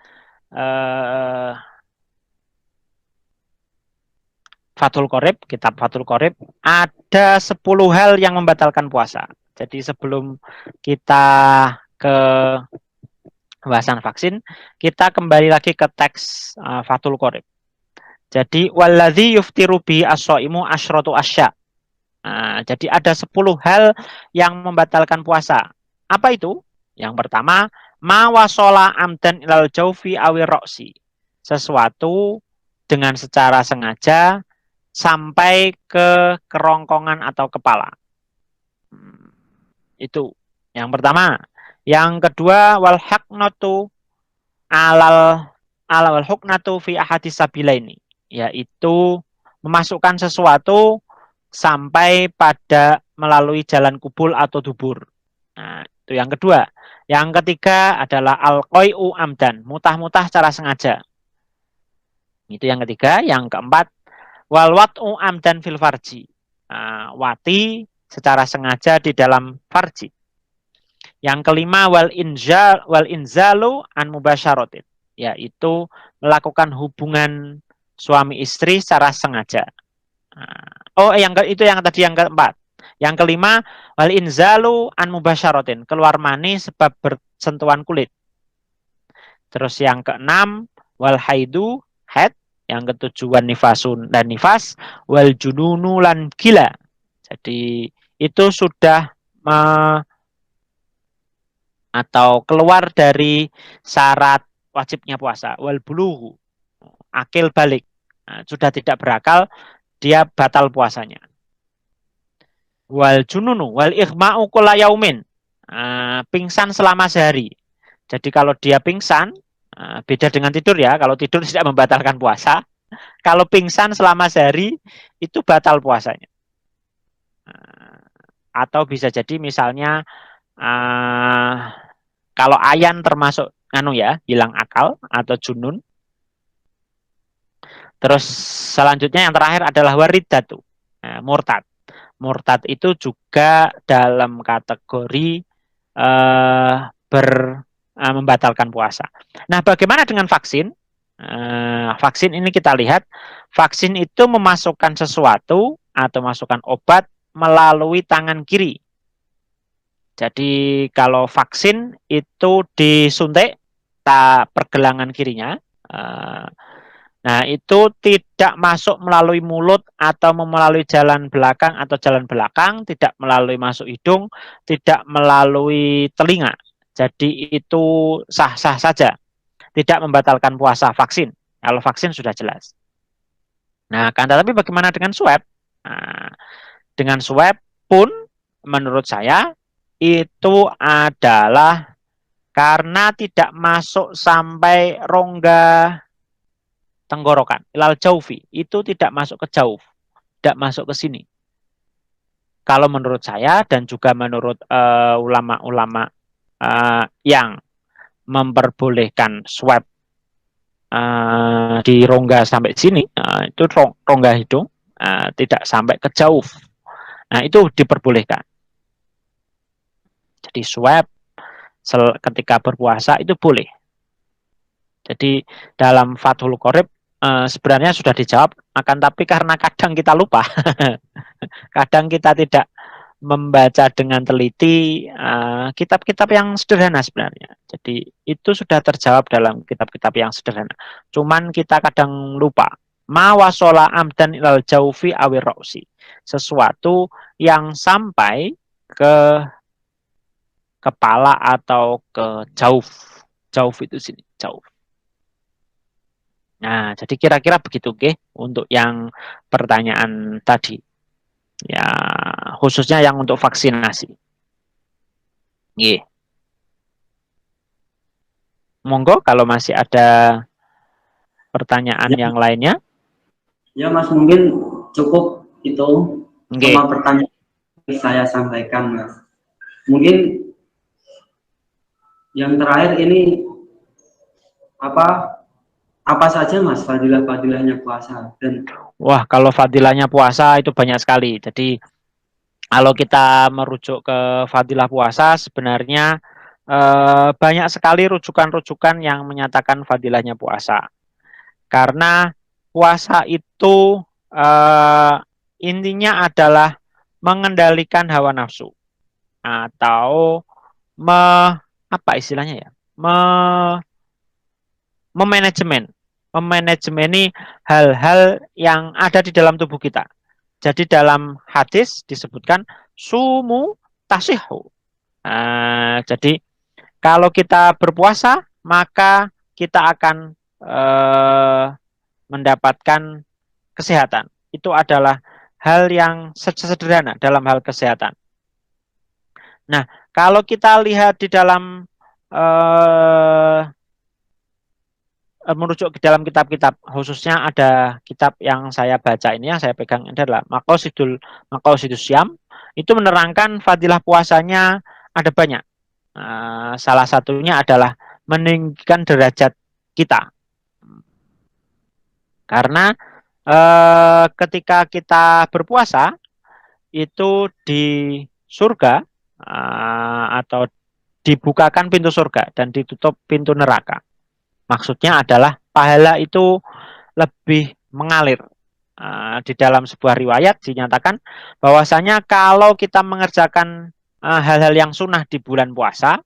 Fathul Qorib, kitab Fathul Qorib, ada 10 hal yang membatalkan puasa. Jadi sebelum kita ke pembahasan vaksin, kita kembali lagi ke teks Fathul Qorib. Jadi waladzi yuftiru bi as-shaimu asyratu asya. Jadi ada 10 hal yang membatalkan puasa. Apa itu? Yang pertama, ma wasola amdan ilal jaufi awir roksi. Sesuatu dengan secara sengaja sampai ke kerongkongan atau kepala. Itu yang pertama. Yang kedua, wal haqnatu alal huknatu fi ahadis sabilaini, yaitu memasukkan sesuatu sampai pada melalui jalan kubul atau dubur. Nah, itu yang kedua. Yang ketiga adalah al-qai'u amdan, mutah-mutah secara sengaja. Itu yang ketiga. Yang keempat, wal wat'u amdan fil farji. Wati secara sengaja di dalam farji. Yang kelima, wal inzalu an mubasyaratin, yaitu melakukan hubungan suami istri secara sengaja. Itu yang tadi yang keempat. Yang kelima, wal inzalu an mubasyaratin, keluar mani sebab bersentuhan kulit. Terus yang keenam, wal haidu, haid. Yang ketujuh, wan nifasun dan nifas, wal jununu lan gila. Jadi itu sudah atau keluar dari syarat wajibnya puasa. Wal bulughu, akil balik. Sudah tidak berakal, dia batal puasanya. Wal jununu wal ighma'u kulla yaumin, pingsan selama sehari. Jadi kalau dia pingsan, beda dengan tidur ya. Kalau tidur tidak membatalkan puasa. Kalau pingsan selama sehari itu batal puasanya. Atau bisa jadi misalnya kalau ayan termasuk hilang akal atau junun. Terus selanjutnya yang terakhir adalah waridatu, murtad. Murtad itu juga dalam kategori membatalkan puasa. Nah, bagaimana dengan vaksin? Vaksin ini kita lihat, vaksin itu memasukkan sesuatu atau masukkan obat melalui tangan kiri. Jadi kalau vaksin itu disuntik pergelangan kirinya. Nah, itu tidak masuk melalui mulut atau melalui jalan belakang atau jalan belakang, tidak melalui masuk hidung, tidak melalui telinga. Jadi itu sah-sah saja. Tidak membatalkan puasa vaksin. Kalau vaksin sudah jelas. Nah, tetapi bagaimana dengan swab? Nah, dengan swab pun menurut saya itu adalah karena tidak masuk sampai rongga tenggorokan, ilal jaufi, itu tidak masuk ke jauf, tidak masuk ke sini. Kalau menurut saya dan juga menurut ulama-ulama yang memperbolehkan swab di rongga sampai sini, itu rongga hidung tidak sampai ke jauf. Nah, itu diperbolehkan. Jadi swab ketika berpuasa itu boleh. Jadi dalam Fathul Qorib sebenarnya sudah dijawab, akan tapi karena kadang kita lupa, kadang kita tidak membaca dengan teliti kitab-kitab yang sederhana sebenarnya. Jadi itu sudah terjawab dalam kitab-kitab yang sederhana. Cuman kita kadang lupa. Ma wasola amdan ilal jaufi awir roksi. Sesuatu yang sampai ke kepala atau ke jauf. Jauf itu sini, jauf. Nah, jadi kira-kira begitu, oke, untuk yang pertanyaan tadi. Ya, khususnya yang untuk vaksinasi. Iya. Monggo kalau masih ada pertanyaan Ya, yang lainnya. ya Mas, mungkin cukup itu Oke. semua pertanyaan yang saya sampaikan, Mas. Mungkin yang terakhir ini apa saja Mas fadilah-fadilahnya puasa? Dan Wah, kalau fadilahnya puasa itu banyak sekali. Jadi kalau kita merujuk ke fadilah puasa sebenarnya banyak sekali rujukan-rujukan yang menyatakan fadilahnya puasa. Karena puasa itu eh, intinya adalah mengendalikan hawa nafsu atau apa istilahnya ya? Memanajemen. Memanajemeni hal-hal yang ada di dalam tubuh kita. Jadi dalam hadis disebutkan sumu tasihu. Jadi kalau kita berpuasa maka kita akan mendapatkan kesehatan. Itu adalah hal yang sederhana dalam hal kesehatan. Nah, kalau kita lihat di dalam merujuk ke dalam kitab-kitab, khususnya ada kitab yang saya baca ini, yang saya pegang ini adalah Maqasidus Syam, itu menerangkan fadilah puasanya ada banyak. Salah satunya adalah meninggikan derajat kita. Karena ketika kita berpuasa, itu di surga atau dibukakan pintu surga dan ditutup pintu neraka. Maksudnya adalah pahala itu lebih mengalir. Di dalam sebuah riwayat dinyatakan bahwasanya kalau kita mengerjakan hal-hal yang sunnah di bulan puasa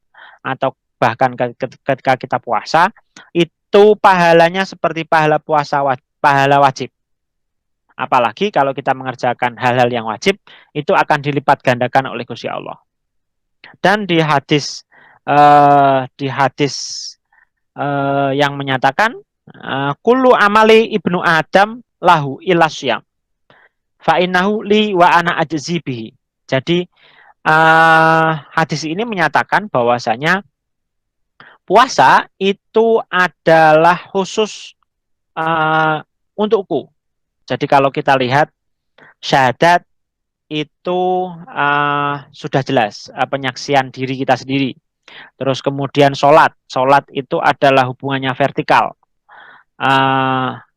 atau bahkan ketika kita puasa, itu pahalanya seperti pahala puasa pahala wajib. Apalagi kalau kita mengerjakan hal-hal yang wajib, itu akan dilipat gandakan oleh Gusti Allah. Dan di hadis yang menyatakan kullu amali ibnu Adam lahu ilasyam fa innahu li wa ana ajzi bihi. Jadi hadis ini menyatakan bahwasanya puasa itu adalah khusus untukku. Jadi kalau kita lihat syahadat itu sudah jelas penyaksian diri kita sendiri. Terus kemudian sholat itu adalah hubungannya vertikal.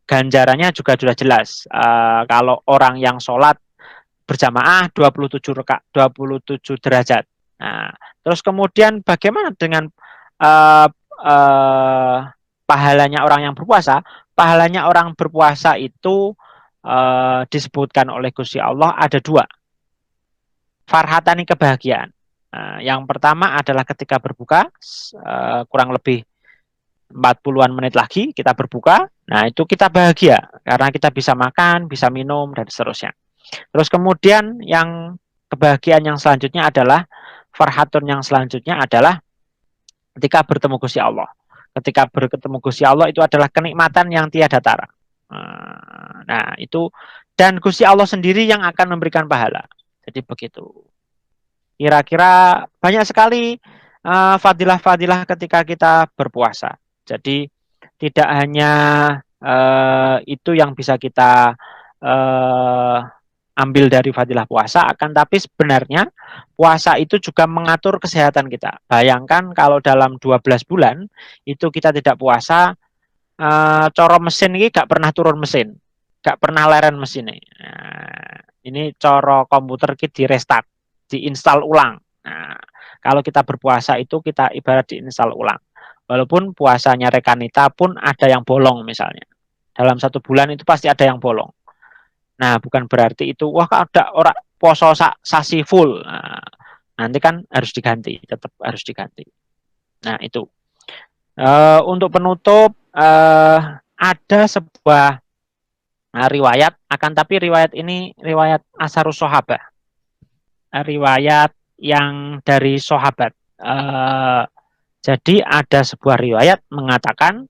Ganjarannya juga sudah jelas. Kalau orang yang sholat berjamaah 27 derajat. Nah, terus kemudian bagaimana dengan pahalanya orang yang berpuasa? Pahalanya orang berpuasa itu disebutkan oleh Gusti Allah ada dua. Farhatani, kebahagiaan. Yang pertama adalah ketika berbuka, kurang lebih 40-an menit lagi kita berbuka. Nah, itu kita bahagia karena kita bisa makan, bisa minum, dan seterusnya. Terus kemudian yang kebahagiaan yang selanjutnya adalah farhatun, yang selanjutnya adalah ketika bertemu Gusti Allah. Ketika bertemu Gusti Allah itu adalah kenikmatan yang tiada tara. Nah, itu dan Gusti Allah sendiri yang akan memberikan pahala. Jadi begitu. Kira-kira banyak sekali fadilah-fadilah ketika kita berpuasa. Jadi tidak hanya itu yang bisa kita ambil dari fadilah puasa, akan tapi sebenarnya puasa itu juga mengatur kesehatan kita. Bayangkan kalau dalam 12 bulan itu kita tidak puasa, coro mesin ini gak pernah turun mesin, gak pernah leren mesin ini. Ini coro komputer kita di restart, diinstal ulang. Nah, Kalau kita berpuasa itu kita ibarat diinstal ulang. Walaupun puasanya rekanita pun ada yang bolong misalnya. Dalam 1 bulan itu pasti ada yang bolong. Nah, bukan berarti itu, wah ada orang poso sasi full. Nah, nanti kan harus diganti, tetap harus diganti. Nah, itu. Untuk penutup, ada sebuah riwayat, akan tapi riwayat ini riwayat Asharus Sahabah. Riwayat yang dari sahabat. Jadi ada sebuah riwayat mengatakan,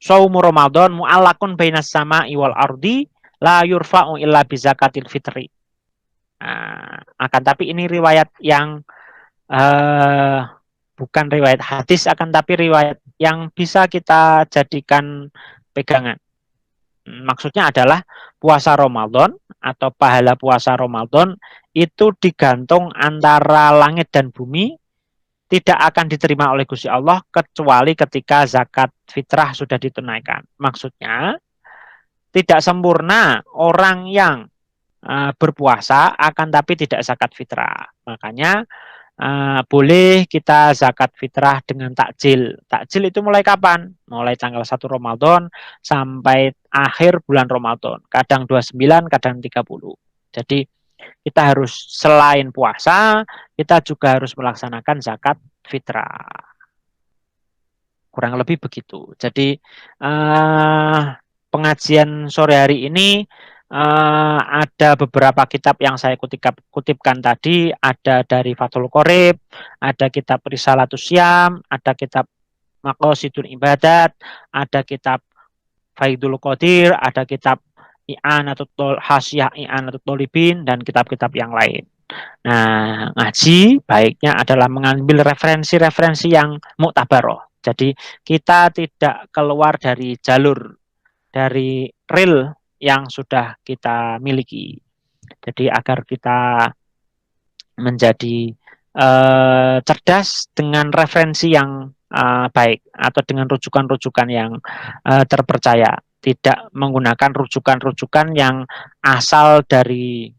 Shaumu Ramadan mu'allakun bainas sama'i wal ardi la yurfa'u illa bizakatil fitri. Akan tapi ini riwayat yang bukan riwayat hadis, akan tapi riwayat yang bisa kita jadikan pegangan. Maksudnya adalah puasa Ramadan atau pahala puasa Ramadan itu digantung antara langit dan bumi, tidak akan diterima oleh Gusti Allah kecuali ketika zakat fitrah sudah ditunaikan. Maksudnya tidak sempurna orang yang berpuasa akan tapi tidak zakat fitrah. Makanya boleh kita zakat fitrah dengan takjil. Takjil itu mulai kapan? Mulai tanggal 1 Ramadan sampai akhir bulan Ramadan. Kadang 29, kadang 30. Jadi kita harus selain puasa, kita juga harus melaksanakan zakat fitrah. Kurang lebih begitu. Jadi pengajian sore hari ini ada beberapa kitab yang saya kutipkan tadi, ada dari Fathul Qorib, ada kitab Risalatus Syam, ada kitab Maqasidul Ibadat, ada kitab Faidul Qadir, ada kitab I'anatul Hasyah I'anatul Thalibin, dan kitab-kitab yang lain. Nah, ngaji baiknya adalah mengambil referensi-referensi yang muktabaroh. Jadi kita tidak keluar dari jalur, dari real yang sudah kita miliki. Jadi agar kita menjadi cerdas dengan referensi yang baik atau dengan rujukan-rujukan yang terpercaya. Tidak menggunakan rujukan-rujukan yang asal dari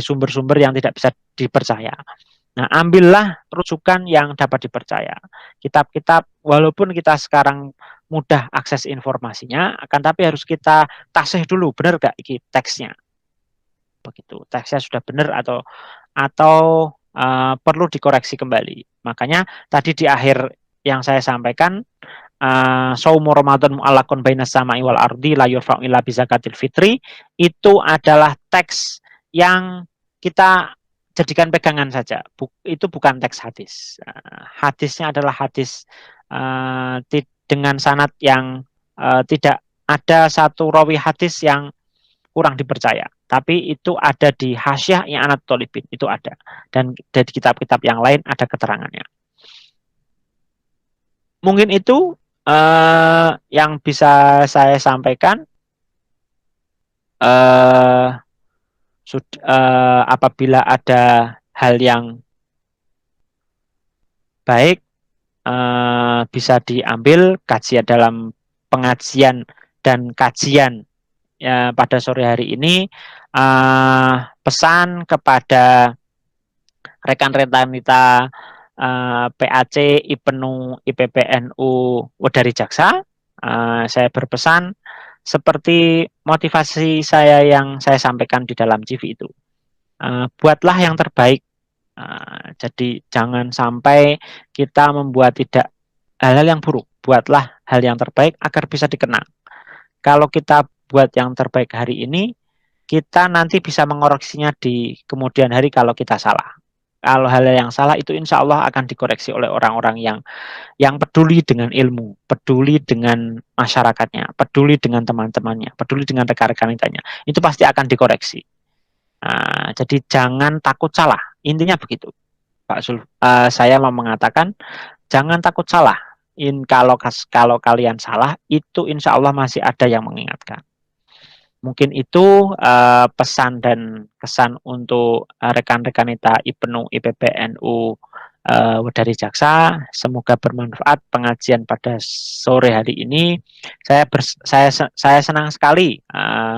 sumber-sumber yang tidak bisa dipercaya. Nah, ambillah rujukan yang dapat dipercaya. Kitab-kitab, walaupun kita sekarang mudah akses informasinya, akan tapi harus kita tasih dulu, benar gak iki teksnya? Begitu, teksnya sudah benar atau perlu dikoreksi kembali. Makanya tadi di akhir yang saya sampaikan, Shaumu Ramadan mu'allakun bainas sama'i wal ardi la yurfa'u illa bizakatil fitri, itu adalah teks yang kita jadikan pegangan saja. Itu bukan teks hadis. Hadisnya adalah hadis dengan sanad yang tidak ada satu rawi hadis yang kurang dipercaya. Tapi itu ada di Hasyiah I'anatul Thalibin, itu ada. Dan dari kitab-kitab yang lain ada keterangannya. Mungkin itu yang bisa saya sampaikan. Apabila ada hal yang baik, bisa diambil kajian dalam pengajian dan kajian pada sore hari ini. Pesan kepada rekan-rekan kita PAC, IPNU, IPPNU Wedari Jaksa, saya berpesan seperti motivasi saya yang saya sampaikan di dalam CV itu. Buatlah yang terbaik. Jadi jangan sampai kita membuat tidak hal-hal yang buruk. Buatlah hal yang terbaik agar bisa dikenang. Kalau kita buat yang terbaik hari ini, kita nanti bisa mengoreksinya di kemudian hari kalau kita salah. Kalau hal yang salah itu insya Allah akan dikoreksi oleh orang-orang yang peduli dengan ilmu, peduli dengan masyarakatnya, peduli dengan teman-temannya, peduli dengan rekan-rekannya. Itu pasti akan dikoreksi. Jadi jangan takut salah. Intinya begitu, Pak Sul. Saya mau mengatakan jangan takut salah. Kalau kalian salah, itu insya Allah masih ada yang mengingatkan. Mungkin itu pesan dan kesan untuk rekan-rekan kita IPNU, IPPNU Wedari Jaksa. Semoga bermanfaat pengajian pada sore hari ini. Saya senang sekali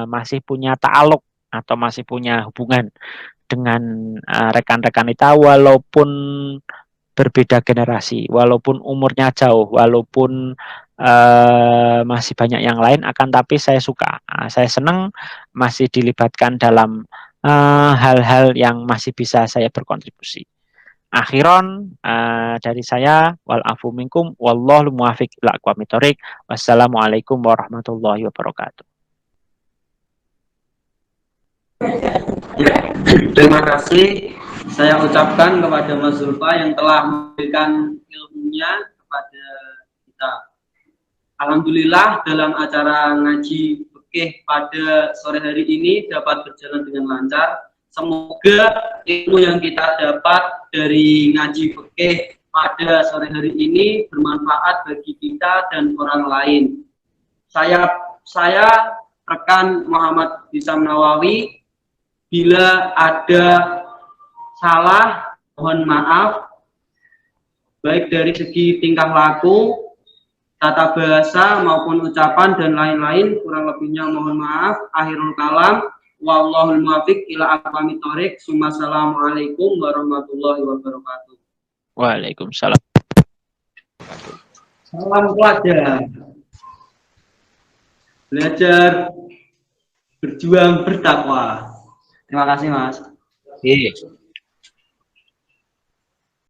masih punya ta'aluk atau masih punya hubungan dengan rekan-rekan kita, walaupun berbeda generasi, walaupun umurnya jauh, walaupun masih banyak yang lain, akan tapi saya suka, saya senang masih dilibatkan dalam hal-hal yang masih bisa saya berkontribusi. Akhiron dari saya, wal afu minkum, wallahu muwaffiq ila aqwamit thoriq. Wassalamualaikum warahmatullahi wabarakatuh. Ya, terima kasih saya ucapkan kepada Mas Zulfa yang telah memberikan ilmunya kepada kita. Alhamdulillah dalam acara ngaji fikih pada sore hari ini dapat berjalan dengan lancar. Semoga ilmu yang kita dapat dari ngaji fikih pada sore hari ini bermanfaat bagi kita dan orang lain. Saya rekan Muhammad Hisam Nawawi, bila ada salah mohon maaf, baik dari segi tingkah laku, tata bahasa maupun ucapan dan lain-lain, kurang lebihnya mohon maaf. Akhirul kalam, wallahul muwaffiq ila aqwamit thoriq. Assalamualaikum warahmatullahi wabarakatuh. Waalaikumsalam. Salam pelajar. Belajar berjuang bertakwa. Terima kasih, Mas. Iya.